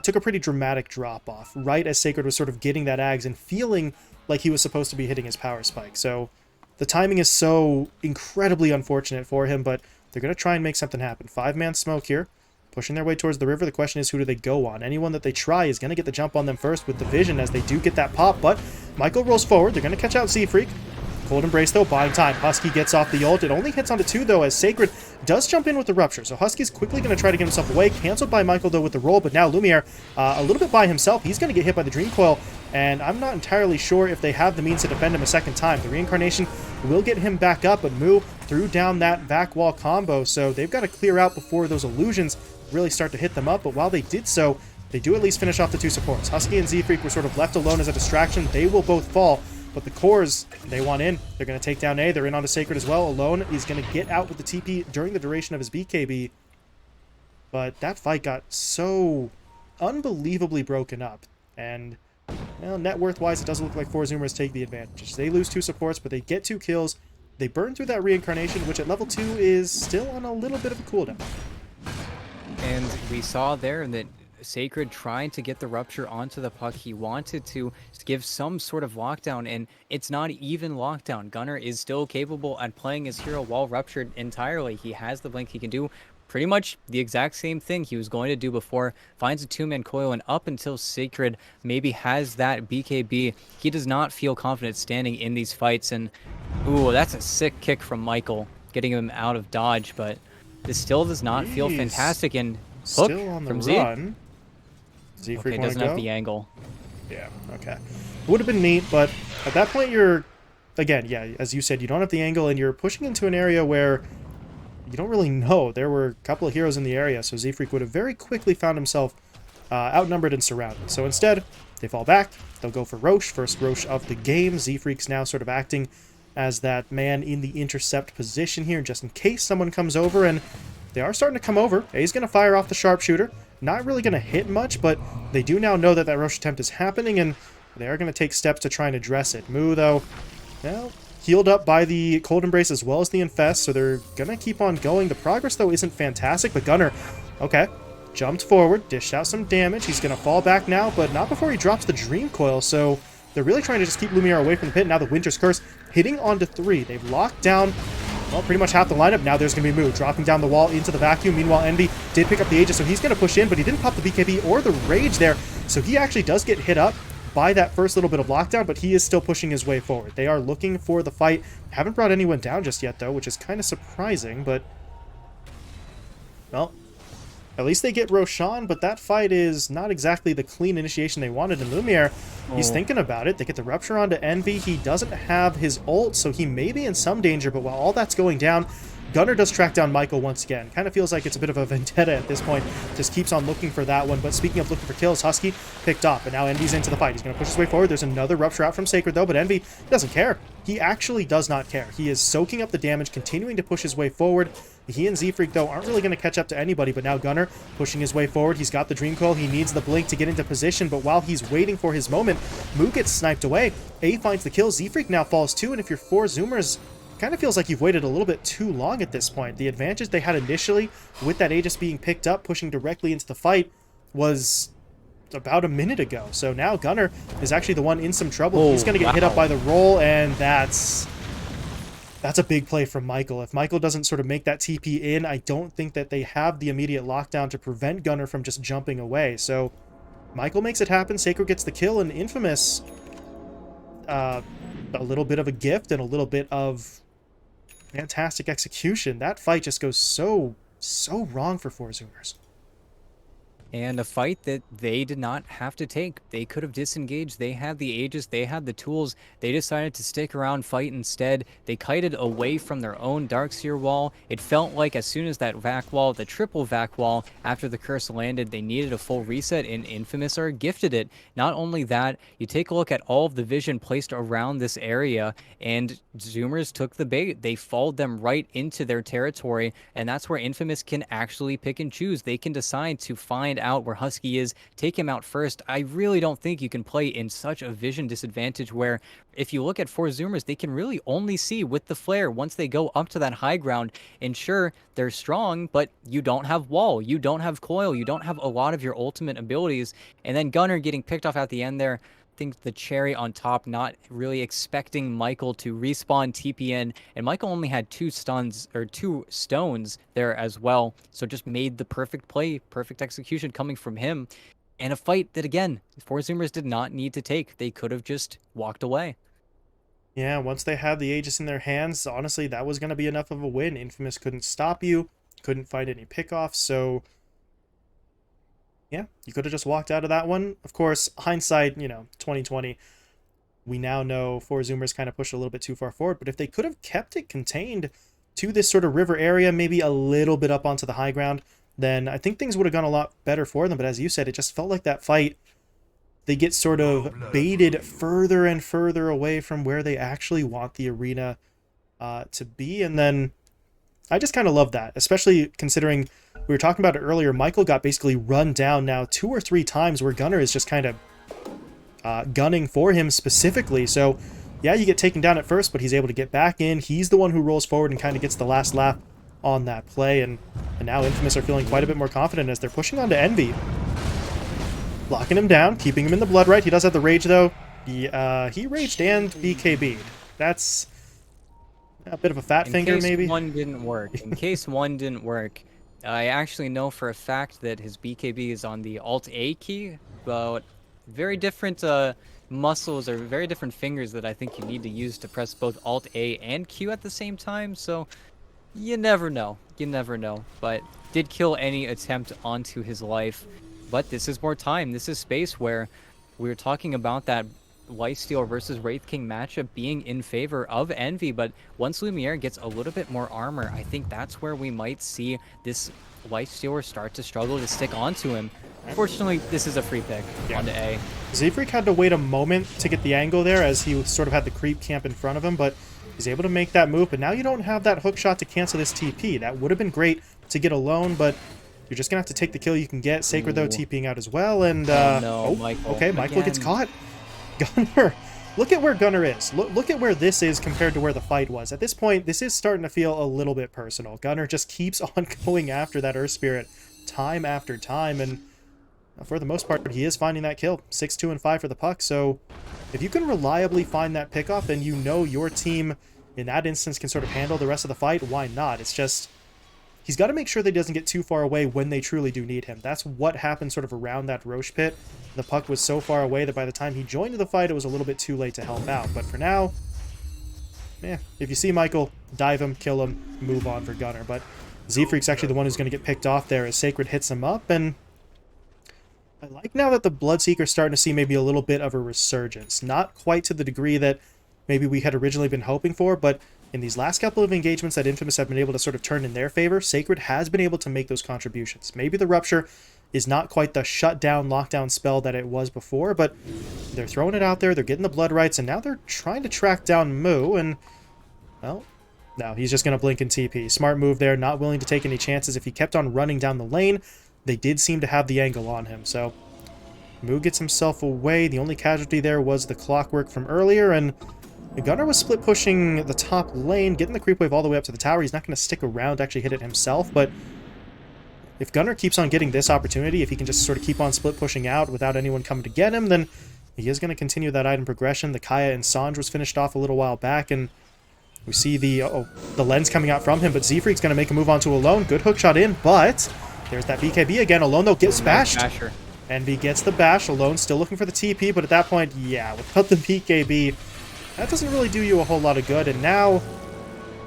took a pretty dramatic drop-off, right as Sacred was sort of getting that Ags and feeling like he was supposed to be hitting his power spike. So, the timing is so incredibly unfortunate for him, but they're going to try and make something happen. 5-man smoke here, pushing their way towards the river. The question is, who do they go on? Anyone that they try is going to get the jump on them first with the vision, as they do get that pop, but Michael rolls forward. They're going to catch out Z-Freak. Cold Embrace, though, buying time. Husky gets off the ult. It only hits onto 2, though, as Sacred does jump in with the Rupture. So Husky's quickly going to try to get himself away. Cancelled by Michael, though, with the roll, but now Lumiere, a little bit by himself. He's going to get hit by the Dream Coil, and I'm not entirely sure if they have the means to defend him a second time. The Reincarnation will get him back up, but Moo threw down that back wall combo, so they've got to clear out before those illusions really start to hit them up. But while they did so, they do at least finish off the 2 supports. Husky and Z-Freak were sort of left alone as a distraction. They will both fall, but the cores, they want in. They're going to take down A. They're in onto Sacred as well. Alone, he's going to get out with the TP during the duration of his BKB. But that fight got so unbelievably broken up. And, well, net worth-wise, it doesn't look like 4Zoomers take the advantage. They lose 2 supports, but they get 2 kills. They burn through that Reincarnation, which at level 2 is still on a little bit of a cooldown. And we saw there that Sacred trying to get the Rupture onto the puck. He wanted to give some sort of lockdown, and it's not even lockdown. Gunner is still capable at playing his hero while Ruptured entirely. He has the blink. He can do pretty much the exact same thing he was going to do before. Finds a 2-man coil, and up until Sacred maybe has that BKB, he does not feel confident standing in these fights. And, ooh, that's a sick kick from Michael, getting him out of dodge, but this still does not feel fantastic. And hook still on the from run. Z. Okay, doesn't have the angle. Yeah, okay. It would have been neat, but at that point you're, again, yeah, as you said, you don't have the angle, and you're pushing into an area where you don't really know. There were a couple of heroes in the area, so Z-Freak would have very quickly found himself outnumbered and surrounded. So instead, they fall back. They'll go for Roche, first Roche of the game. Z-Freak's now sort of acting as that man in the intercept position here, just in case someone comes over, and they are starting to come over. A's going to fire off the sharpshooter. Not really going to hit much, but they do now know that that Roche attempt is happening, and they are going to take steps to try and address it. Moo, though, well, healed up by the Cold Embrace as well as the Infest, so they're going to keep on going. The progress, though, isn't fantastic, but Gunner, okay, jumped forward, dished out some damage. He's going to fall back now, but not before he drops the Dream Coil, so they're really trying to just keep Lumiere away from the pit. Now the Winter's Curse hitting onto 3. They've locked down, well, pretty much half the lineup. Now there's going to be Moo dropping down the wall into the vacuum. Meanwhile, Envy did pick up the Aegis, so he's going to push in, but he didn't pop the BKB or the Rage there, so he actually does get hit up by that first little bit of lockdown, but he is still pushing his way forward. They are looking for the fight. Haven't brought anyone down just yet, though, which is kind of surprising, but, well, at least they get Roshan, but that fight is not exactly the clean initiation they wanted. And Lumiere, he's thinking about it. They get the Rupture onto Envy. He doesn't have his ult, so he may be in some danger, but while all that's going down, Gunnar does track down Michael once again. Kind of feels like it's a bit of a vendetta at this point. Just keeps on looking for that one. But speaking of looking for kills, Husky picked up, and now Envy's into the fight. He's going to push his way forward. There's another Rupture out from Sacred, though, but Envy doesn't care. He actually does not care. He is soaking up the damage, continuing to push his way forward. He and Z-Freak, though, aren't really going to catch up to anybody, but now Gunnar pushing his way forward. He's got the Dream Coil. He needs the Blink to get into position, but while he's waiting for his moment, Moo gets sniped away. A finds the kill. Z-Freak now falls too, and if you're 4-Zoomers, kind of feels like you've waited a little bit too long at this point. The advantage they had initially with that Aegis being picked up, pushing directly into the fight, was about a minute ago. So now Gunnar is actually the one in some trouble. Oh, he's going to get hit up by the roll, and that's a big play from Michael. If Michael doesn't sort of make that TP in, I don't think that they have the immediate lockdown to prevent Gunnar from just jumping away. So Michael makes it happen. Sacred gets the kill, and Infamous, a little bit of a gift and a little bit of fantastic execution. That fight just goes so wrong for 4-Zoomers. And a fight that they did not have to take. They could have disengaged. They had the Aegis. They had the tools. They decided to stick around, fight instead. They kited away from their own Darkseer wall. It felt like as soon as that vac wall, the triple vac wall, after the curse landed, they needed a full reset, and Infamous are gifted it. Not only that, you take a look at all of the vision placed around this area, and Zoomers took the bait. They followed them right into their territory, and that's where Infamous can actually pick and choose. They can decide to find out where Husky is, take him out first. I really don't think you can play in such a vision disadvantage where if you look at 4-Zoomers, they can really only see with the flare once they go up to that high ground. And sure, they're strong, but you don't have wall, you don't have coil, you don't have a lot of your ultimate abilities. And then Gunnar getting picked off at the end there, think the cherry on top, not really expecting Michael to respawn TPN, and Michael only had 2 stuns or 2 stones there as well, so just made the perfect play, perfect execution coming from him, and a fight that again 4-Zoomers did not need to take. They could have just walked away. Yeah, once they had the Aegis in their hands, honestly, that was going to be enough of a win. Infamous couldn't stop you, couldn't find any pickoffs, so yeah, you could have just walked out of that one. Of course, hindsight, 2020, we now know 4-Zoomers kind of pushed a little bit too far forward, but if they could have kept it contained to this sort of river area, maybe a little bit up onto the high ground, then I think things would have gone a lot better for them. But as you said, it just felt like that fight, they get sort of baited further and further away from where they actually want the arena to be. And then I just kind of love that, especially considering we were talking about it earlier. Michael got basically run down now 2 or 3 times where Gunnar is just kind of gunning for him specifically. So yeah, you get taken down at first, but he's able to get back in. He's the one who rolls forward and kind of gets the last laugh on that play. And now Infamous are feeling quite a bit more confident as they're pushing onto Envy. Locking him down, keeping him in the blood right. He does have the rage, though. He raged and BKB'd. That's a bit of a fat finger, maybe. In case one didn't work. In case one didn't work, I actually know for a fact that his BKB is on the Alt-A key, but very different muscles or very different fingers that I think you need to use to press both Alt-A and Q at the same time, so you never know. You never know. But did kill any attempt onto his life. But this is more time. This is space where we were talking about that Lifesteal versus Wraith King matchup being in favor of Envy, but once Lumiere gets a little bit more armor, I think that's where we might see this Lifestealer start to struggle to stick onto him. Unfortunately, this is a free pick onto A. Z-Freak had to wait a moment to get the angle there as he sort of had the creep camp in front of him, but he's able to make that move. But now you don't have that hook shot to cancel this TP. That would have been great to get alone, but you're just going to have to take the kill you can get. Sacred, though, TPing out as well. And, Michael. Okay, Michael gets caught. Gunnar, look at where Gunnar is. Look at where this is compared to where the fight was. At this point, this is starting to feel a little bit personal. Gunnar just keeps on going after that Earth Spirit time after time, and for the most part, he is finding that kill. 6, 2, and 5 for the puck, so if you can reliably find that pickoff, then you know your team, in that instance, can sort of handle the rest of the fight. Why not? It's just, he's got to make sure that he doesn't get too far away when they truly do need him. That's what happened sort of around that Roche pit. The puck was so far away that by the time he joined the fight, it was a little bit too late to help out. But for now, if you see Michael, dive him, kill him, move on for Gunnar. But Z-Freak's actually the one who's going to get picked off there as Sacred hits him up, and I like now that the Bloodseeker's starting to see maybe a little bit of a resurgence. Not quite to the degree that maybe we had originally been hoping for, but in these last couple of engagements that Infamous have been able to sort of turn in their favor, Sacred has been able to make those contributions. Maybe the Rupture is not quite the shutdown, lockdown spell that it was before, but they're throwing it out there, they're getting the blood rights, and now they're trying to track down Moo, and, well, no, he's just going to blink and TP. Smart move there, not willing to take any chances. If he kept on running down the lane, they did seem to have the angle on him, so Moo gets himself away. The only casualty there was the clockwork from earlier, and Gunnar was split pushing the top lane, getting the creep wave all the way up to the tower. He's not going to stick around to actually hit it himself, but if Gunnar keeps on getting this opportunity, if he can just sort of keep on split pushing out without anyone coming to get him, then he is going to continue that item progression. The Kaya and Sanj was finished off a little while back, and we see the lens coming out from him, but Z-Freak's going to make a move onto Alone. Good hook shot in, but there's that BKB again. Alone, though, gets bashed. Envy gets the bash. Alone still looking for the TP, but at that point, yeah, without the BKB, that doesn't really do you a whole lot of good. And now,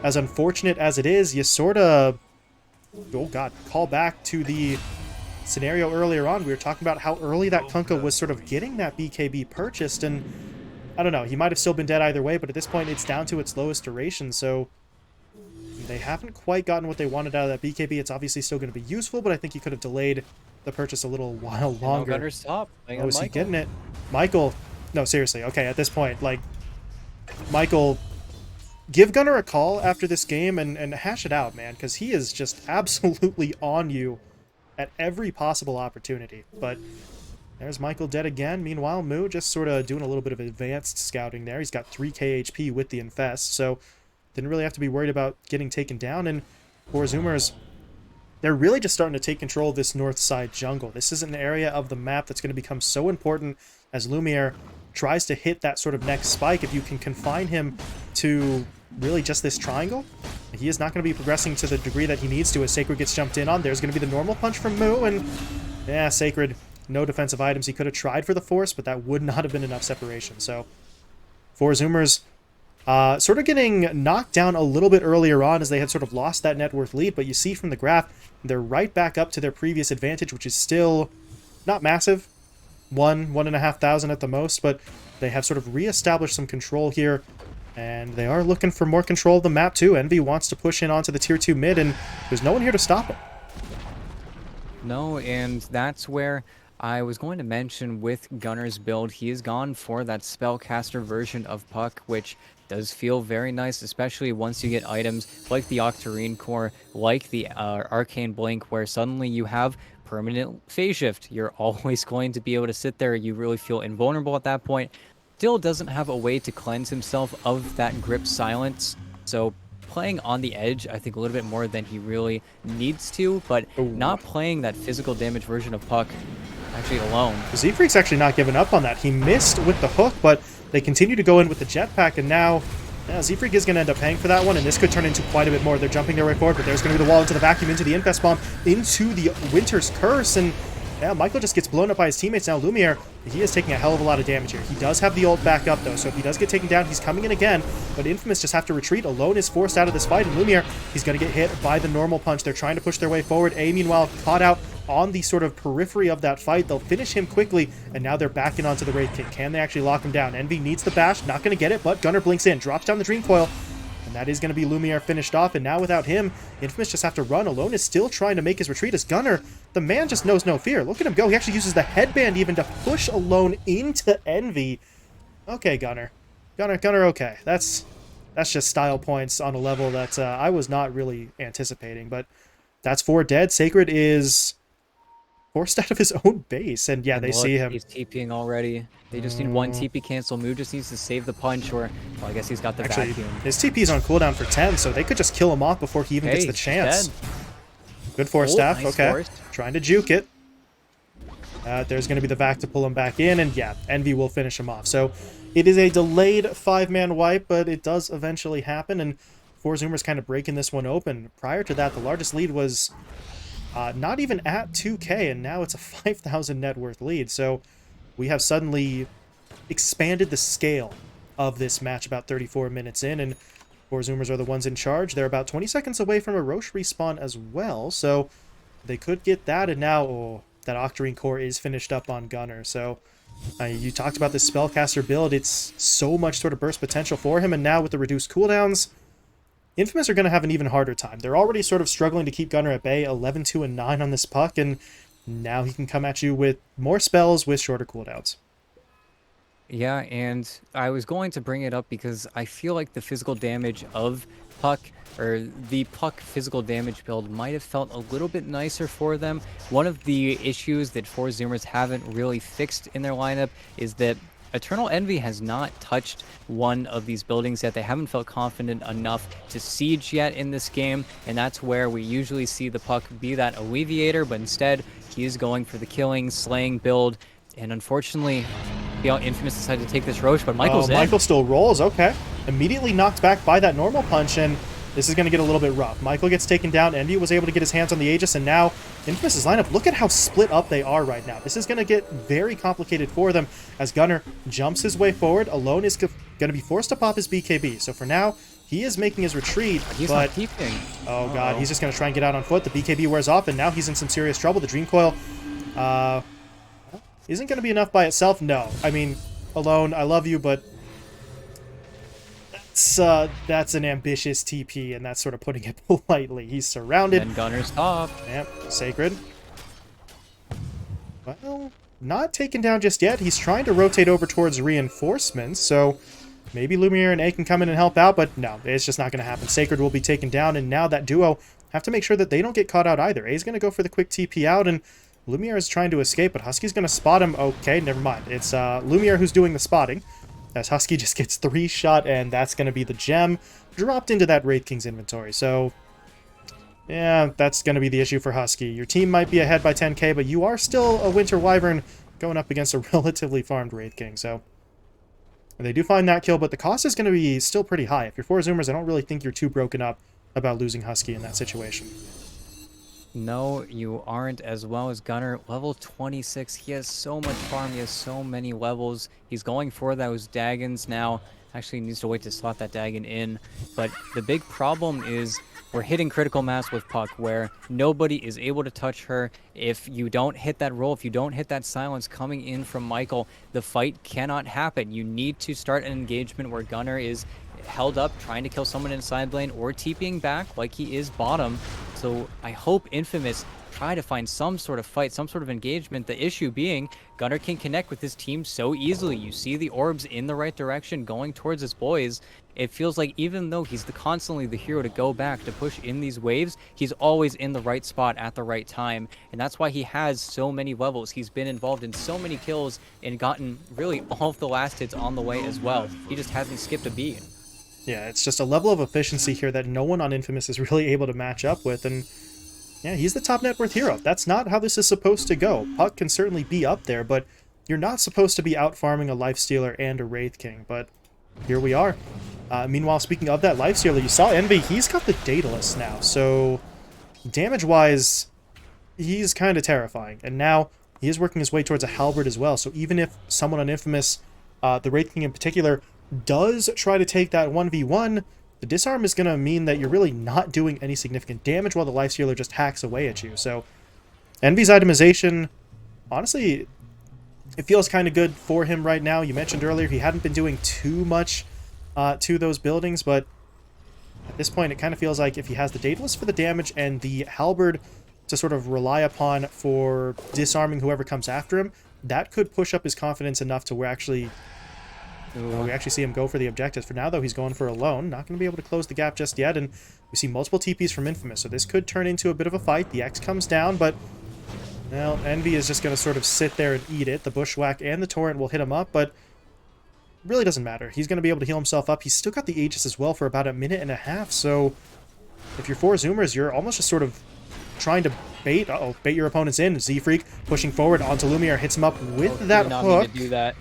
as unfortunate as it is, you sort of, oh god, call back to the scenario earlier on. We were talking about how early that Kunkka was sort of getting that BKB purchased, and I don't know, he might have still been dead either way, but at this point it's down to its lowest duration, so they haven't quite gotten what they wanted out of that BKB. It's obviously still going to be useful, but I think he could have delayed the purchase a little while longer. Gunner stop. Oh, is he getting it? Michael, no, seriously, okay, at this point, like, Michael, give Gunnar a call after this game and hash it out, man, because he is just absolutely on you at every possible opportunity. But there's Michael dead again. Meanwhile, Moo just sort of doing a little bit of advanced scouting there. He's got 3k HP with the Infest, so didn't really have to be worried about getting taken down. And for Zoomers, they're really just starting to take control of this north side jungle. This is an area of the map that's going to become so important as Lumiere tries to hit that sort of next spike. If you can confine him to really just this triangle, he is not going to be progressing to the degree that he needs to as Sacred gets jumped in on. There's going to be the normal punch from Moo, and yeah, Sacred, no defensive items. He could have tried for the Force, but that would not have been enough separation. So, for Zoomers, sort of getting knocked down a little bit earlier on as they had sort of lost that net worth lead, but you see from the graph, they're right back up to their previous advantage, which is still not massive. 1,500 at the most, but they have sort of reestablished some control here, and they are looking for more control of the map too. Envy wants to push in onto the tier 2 mid, and there's no one here to stop it. No, and that's where I was going to mention with Gunnar's build, he has gone for that spellcaster version of Puck, which does feel very nice, especially once you get items like the Octarine Core, like the Arcane Blink, where suddenly you have permanent phase shift. You're always going to be able to sit there. You really feel invulnerable at that point. Still doesn't have a way to cleanse himself of that grip silence, so playing on the edge, I think, a little bit more than he really needs to, but not playing that physical damage version of Puck actually alone. Z-Freak's actually not giving up on that. He missed with the hook, but they continue to go in with the jetpack, and now Z-Freak is going to end up paying for that one, and this could turn into quite a bit more. They're jumping their way forward, but there's going to be the wall into the vacuum, into the Infest Bomb, into the Winter's Curse, and yeah, Michael just gets blown up by his teammates. Now Lumiere, he is taking a hell of a lot of damage here. He does have the ult back up, though, so if he does get taken down, he's coming in again, but Infamous just have to retreat. Alone is forced out of this fight, and Lumiere, he's going to get hit by the normal punch. They're trying to push their way forward. A, meanwhile, caught out on the sort of periphery of that fight. They'll finish him quickly, and now they're backing onto the Wraith King. Can they actually lock him down? Envy needs the bash, not going to get it, but Gunnar blinks in, drops down the Dream Coil, and that is going to be Lumiere finished off, and now without him, Infamous just have to run. Alone is still trying to make his retreat as Gunnar, the man just knows no fear. Look at him go. He actually uses the headband even to push Alone into Envy. Okay, Gunnar, okay. That's just style points on a level that I was not really anticipating, but that's 4 dead. Sacred is forced out of his own base, and yeah, they see him. He's TPing already. They just need one TP cancel. Moo just needs to save the punch, or well, I guess he's got the vacuum. His TP's on cooldown for 10, so they could just kill him off before he even gets the chance. Good force staff, nice okay. Force. Trying to juke it. There's going to be the vac to pull him back in, and yeah, Envy will finish him off. So it is a delayed 5-man wipe, but it does eventually happen, and 4 Zoomers kind of breaking this one open. Prior to that, the largest lead was not even at 2k, and now it's a 5,000 net worth lead. So we have suddenly expanded the scale of this match about 34 minutes in, and 4 Zoomers are the ones in charge. They're about 20 seconds away from a Roche respawn as well, so they could get that, and now that Octarine Core is finished up on Gunnar. So You talked about this Spellcaster build. It's so much sort of burst potential for him, and now with the reduced cooldowns, Infamous are going to have an even harder time. They're already sort of struggling to keep Gunnar at bay, 11, 2, and 9 on this puck, and now he can come at you with more spells with shorter cooldowns. Yeah, and I was going to bring it up because I feel like the physical damage of Puck, or the Puck physical damage build, might have felt a little bit nicer for them. One of the issues that Four Zoomers haven't really fixed in their lineup is that Eternal Envy has not touched one of these buildings yet. They haven't felt confident enough to siege yet in this game, and that's where we usually see the Puck be that alleviator, but instead he is going for the killing, slaying build, and unfortunately, Infamous decided to take this Roche, but Michael's in. Michael still rolls, okay. Immediately knocked back by that normal punch, and this is going to get a little bit rough. Michael gets taken down, Envy was able to get his hands on the Aegis, and now Infamous's lineup, look at how split up they are right now. This is going to get very complicated for them as Gunnar jumps his way forward. Alone is going to be forced to pop his BKB. So for now, he is making his retreat, He's but... not keeping. Oh, God, he's just going to try and get out on foot. The BKB wears off, and now he's in some serious trouble. The Dream Coil isn't going to be enough by itself. No. I mean, Alone, I love you, but that's an ambitious TP, and that's sort of putting it politely. He's surrounded. And Gunnar's top. Yep, Sacred. Well, not taken down just yet. He's trying to rotate over towards reinforcements, so maybe Lumiere and A can come in and help out, but no, it's just not going to happen. Sacred will be taken down, and now that duo have to make sure that they don't get caught out either. A's going to go for the quick TP out, and Lumiere is trying to escape, but Husky's going to spot him. Okay, never mind. It's Lumiere who's doing the spotting, as Husky just gets 3-shot, and that's going to be the gem dropped into that Wraith King's inventory. So, yeah, that's going to be the issue for Husky. Your team might be ahead by 10k, but you are still a Winter Wyvern going up against a relatively farmed Wraith King. So, they do find that kill, but the cost is going to be still pretty high. If you're 4 Zoomers, I don't really think you're too broken up about losing Husky in that situation. No, you aren't, as well as Gunnar. Level 26. He has so much farm. He has so many levels. He's going for those Dagons now. Actually, he needs to wait to slot that Dagon in. But the big problem is we're hitting critical mass with Puck, where nobody is able to touch her. If you don't hit that roll, if you don't hit that silence coming in from Michael, the fight cannot happen. You need to start an engagement where Gunnar is held up trying to kill someone in side lane or TPing back like he is bottom. So I hope Infamous try to find some sort of fight, some sort of engagement. The issue being Gunnar can connect with his team so easily. You see the orbs in the right direction going towards his boys. It feels like even though he's constantly the hero to go back to push in these waves, he's always in the right spot at the right time. And that's why he has so many levels. He's been involved in so many kills and gotten really all of the last hits on the way as well. He just hasn't skipped a beat. Yeah, it's just a level of efficiency here that no one on Infamous is really able to match up with, and yeah, he's the top net worth hero. That's not how this is supposed to go. Puck can certainly be up there, but you're not supposed to be out-farming a Lifestealer and a Wraith King, but here we are. Meanwhile, speaking of that Lifestealer, you saw Envy, he's got the Daedalus now, so damage-wise, he's kind of terrifying, and now he is working his way towards a Halberd as well, so even if someone on Infamous, the Wraith King in particular, does try to take that 1v1, the disarm is going to mean that you're really not doing any significant damage while the Lifestealer just hacks away at you. So Envy's itemization, honestly, it feels kind of good for him right now. You mentioned earlier he hadn't been doing too much to those buildings, but at this point it kind of feels like if he has the Daedalus for the damage and the Halberd to sort of rely upon for disarming whoever comes after him, that could push up his confidence enough to where actually... we actually see him go for the objectives. For now, though, he's going for Alone. Not going to be able to close the gap just yet, and we see multiple TPs from Infamous, so this could turn into a bit of a fight. The X comes down, but, well, Envy is just going to sort of sit there and eat it. The Bushwhack and the Torrent will hit him up, but really doesn't matter. He's going to be able to heal himself up. He's still got the Aegis as well for about a minute and a half, so if you're 4 Zoomers, you're almost just sort of trying to bait your opponents in. Z-Freak pushing forward onto Lumiere, hits him up with that not hook. Need to do that.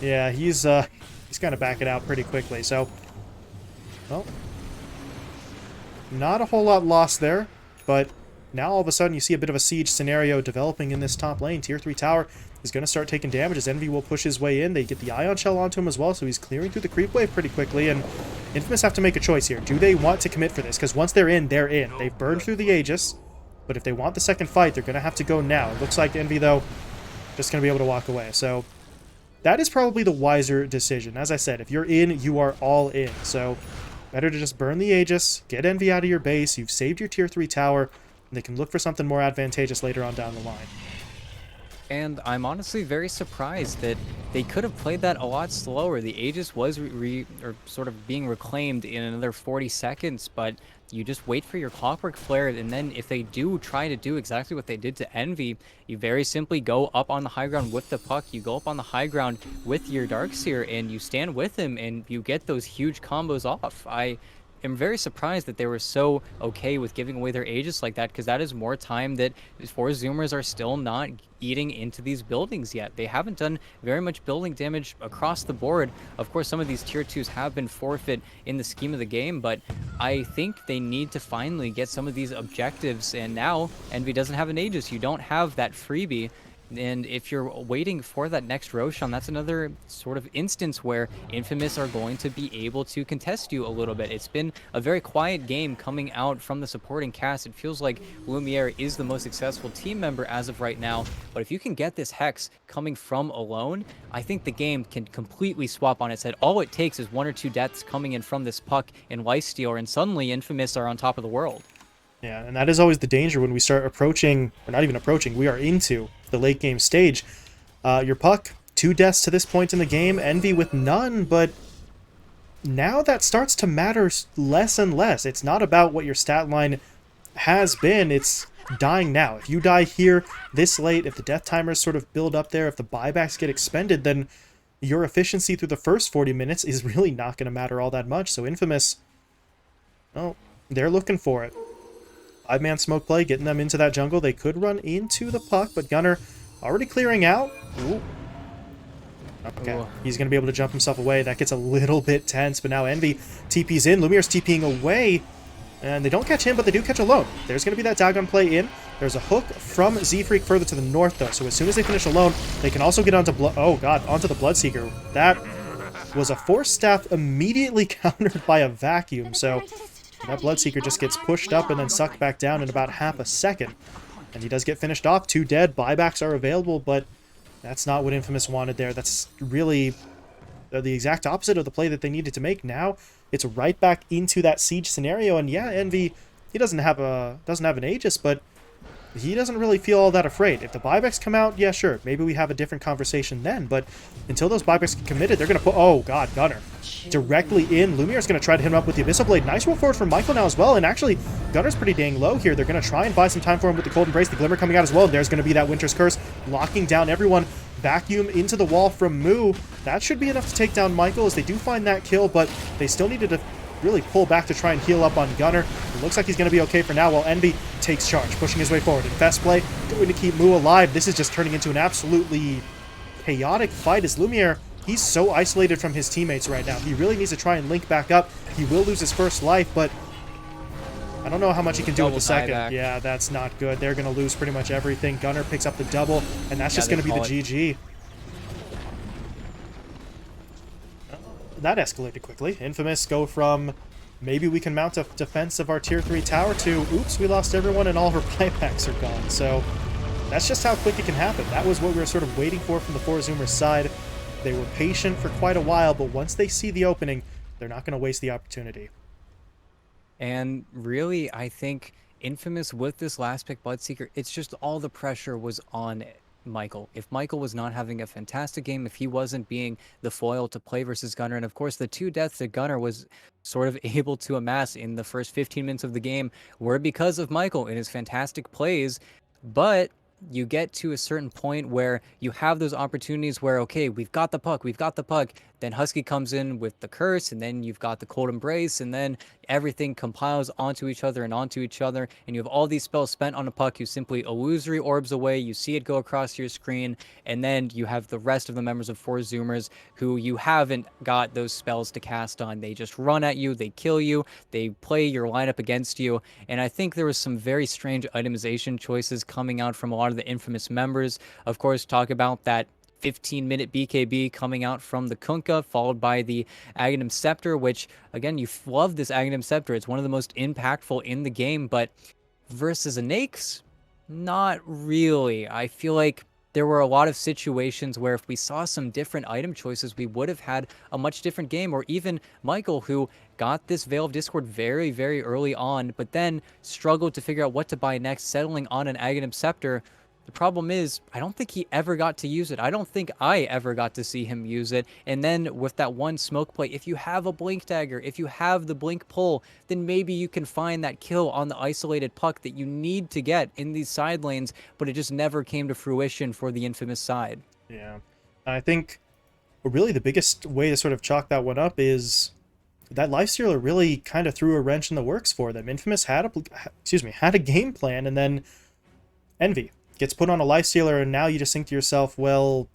Yeah, he's gonna back it out pretty quickly, so... Well... Not a whole lot lost there, but now all of a sudden you see a bit of a siege scenario developing in this top lane. Tier 3 tower is gonna start taking damage as Envy will push his way in. They get the Ion Shell onto him as well, so he's clearing through the creep wave pretty quickly, and Infamous have to make a choice here. Do they want to commit for this? Because once they're in, they're in. They've burned through the Aegis, but if they want the second fight, they're gonna have to go now. It looks like Envy, though, just gonna be able to walk away, so... that is probably the wiser decision. As I said, if you're in, you are all in. So better to just burn the Aegis, get Envy out of your base, you've saved your tier 3 tower, and they can look for something more advantageous later on down the line. And I'm honestly very surprised that they could have played that a lot slower. The Aegis was or sort of being reclaimed in another 40 seconds, but you just wait for your Clockwork Flare, and then if they do try to do exactly what they did to Envy, you very simply go up on the high ground with the puck, you go up on the high ground with your Darkseer, and you stand with him, and you get those huge combos off. I'm very surprised that they were so okay with giving away their Aegis like that, because that is more time that four Zoomers are still not eating into these buildings yet. They haven't done very much building damage across the board. Of course, some of these tier 2s have been forfeit in the scheme of the game, but I think they need to finally get some of these objectives, and now Envy doesn't have an Aegis. You don't have that freebie. And if you're waiting for that next Roshan, that's another sort of instance where Infamous are going to be able to contest you a little bit. It's been a very quiet game coming out from the supporting cast. It feels like Lumiere is the most successful team member as of right now. But if you can get this Hex coming from alone, I think the game can completely swap on its head. All it takes is one or two deaths coming in from this puck and Lifestealer, and suddenly Infamous are on top of the world. Yeah, and that is always the danger when we start approaching, or not even approaching, we are into the late game stage. Your puck, 2 deaths to this point in the game, Envy with none, but now that starts to matter less and less. It's not about what your stat line has been, it's dying now. If you die here this late, if the death timers sort of build up there, if the buybacks get expended, then your efficiency through the first 40 minutes is really not going to matter all that much. So Infamous, well, they're looking for it. 5-man smoke play, getting them into that jungle. They could run into the puck, but Gunnar already clearing out. Ooh. Okay, Ooh. he's going to be able to jump himself away. That gets a little bit tense, but now Envy TP's in. Lumiere's TPing away, and they don't catch him, but they do catch Alone. There's going to be that Dagon play in. There's a hook from Z-Freak further to the north, though, so as soon as they finish Alone, they can also get onto onto the Bloodseeker. That was a Force Staff immediately countered by a Vacuum, so that Bloodseeker just gets pushed up and then sucked back down in about half a second. And he does get finished off. 2 dead. Buybacks are available, but that's not what Infamous wanted there. That's really the exact opposite of the play that they needed to make. Now it's right back into that siege scenario. And yeah, Envy, he doesn't have an Aegis, but he doesn't really feel all that afraid. If the buybacks come out, yeah, sure, maybe we have a different conversation then, but until those buybacks get committed, they're going to put, oh god, Gunnar, directly in. Lumiere's going to try to hit him up with the Abyssal Blade. Nice roll forward from Michael now as well, and actually, Gunnar's pretty dang low here. They're going to try and buy some time for him with the Cold Embrace, the Glimmer coming out as well, and there's going to be that Winter's Curse, locking down everyone. Vacuum into the wall from Moo. That should be enough to take down Michael, as they do find that kill, but they still needed to really pull back to try and heal up on Gunnar. It looks like he's going to be okay for now, while Envy takes charge, pushing his way forward. Infest play, going to keep Moo alive. This is just turning into an absolutely chaotic fight, as Lumiere, he's so isolated from his teammates right now. He really needs to try and link back up. He will lose his first life, but I don't know how much he can do with the second. Buyback. Yeah, that's not good. They're going to lose pretty much everything. Gunnar picks up the double, and that's just going to be the GG. That escalated quickly. Infamous go from maybe we can mount a defense of our tier 3 tower to oops, we lost everyone and all of our buybacks are gone. So that's just how quick it can happen. That was what we were sort of waiting for from the 4Zoomers side. They were patient for quite a while, but once they see the opening, they're not going to waste the opportunity. And really, I think Infamous with this last pick, Bloodseeker, it's just all the pressure was on Michael. If Michael was not having a fantastic game, if he wasn't being the foil to play versus Gunnar, and of course the 2 deaths that Gunnar was sort of able to amass in the first 15 minutes of the game were because of Michael and his fantastic plays, but you get to a certain point where you have those opportunities where, okay, we've got the puck, then Husky comes in with the curse, and then you've got the Cold Embrace, and then everything compiles onto each other, and you have all these spells spent on a puck. You simply illusory orbs away, you see it go across your screen, and then you have the rest of the members of 4Zoomers who you haven't got those spells to cast on. They just run at you, they kill you, they play your lineup against you, and I think there was some very strange itemization choices coming out from a lot of the Infamous members. Of course, talk about that 15-minute BKB coming out from the Kunkka, followed by the Aghanim Scepter, which, again, you love this Aghanim Scepter. It's one of the most impactful in the game, but versus a Naix, not really. I feel like there were a lot of situations where if we saw some different item choices, we would have had a much different game. Or even Michael, who got this Veil of Discord very, very early on, but then struggled to figure out what to buy next, settling on an Aghanim Scepter. The problem is, I don't think he ever got to use it. I don't think I ever got to see him use it. And then with that one smoke play, if you have a blink dagger, if you have the blink pull, then maybe you can find that kill on the isolated puck that you need to get in these side lanes, but it just never came to fruition for the infamous side. Yeah. I think really the biggest way to sort of chalk that one up is that Lifestealer really kind of threw a wrench in the works for them. Infamous had a game plan, and then Envy gets put on a Lifestealer, and now you just think to yourself, well,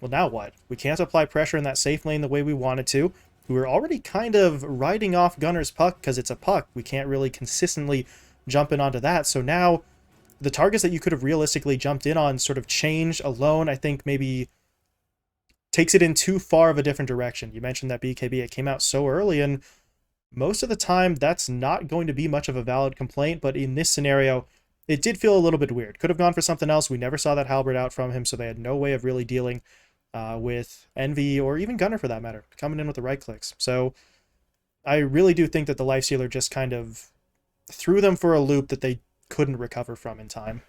now what? We can't apply pressure in that safe lane the way we wanted to. We were already kind of riding off Gunner's puck because it's a puck. We can't really consistently jump in onto that. So now the targets that you could have realistically jumped in on sort of change alone. I think maybe takes it in too far of a different direction. You mentioned that BKB, it came out so early, and most of the time that's not going to be much of a valid complaint, but in this scenario, it did feel a little bit weird. Could have gone for something else. We never saw that halberd out from him, so they had no way of really dealing with Envy, or even Gunner for that matter, coming in with the right clicks. So I really do think that the Lifestealer just kind of threw them for a loop that they couldn't recover from in time.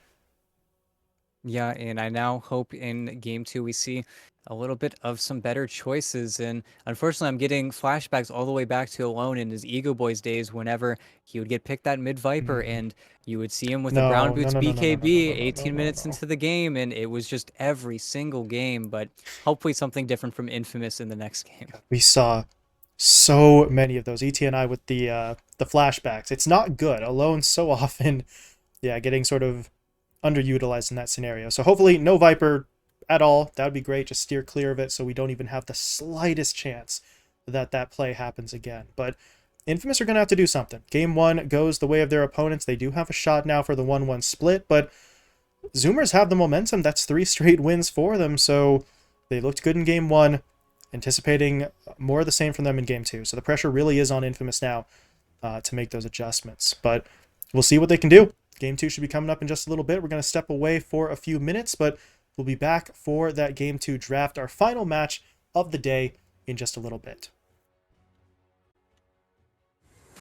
Yeah, and I now hope in game two we see a little bit of some better choices. And unfortunately, I'm getting flashbacks all the way back to Alone in his Ego Boys days whenever he would get picked that mid Viper Mm. and you would see him with the brown No, no, boots no, no, no, no, no, no, BKB no, no, 18 no, minutes no. into the game, and it was just every single game. But hopefully, something different from Infamous in the next game. We saw so many of those ETNI with the flashbacks. It's not good. Alone so often, yeah, getting sort of underutilized in that scenario. So hopefully no Viper at all. That would be great. Just steer clear of it so we don't even have the slightest chance that that play happens again. But Infamous are going to have to do something. Game 1 goes the way of their opponents. They do have a shot now for the 1-1 split, but Zoomers have the momentum. That's 3 straight wins for them, so they looked good in Game 1. Anticipating more of the same from them in Game 2. So the pressure really is on Infamous now to make those adjustments. But we'll see what they can do. Game 2 should be coming up in just a little bit. We're going to step away for a few minutes, but we'll be back for that Game 2 draft, our final match of the day, in just a little bit.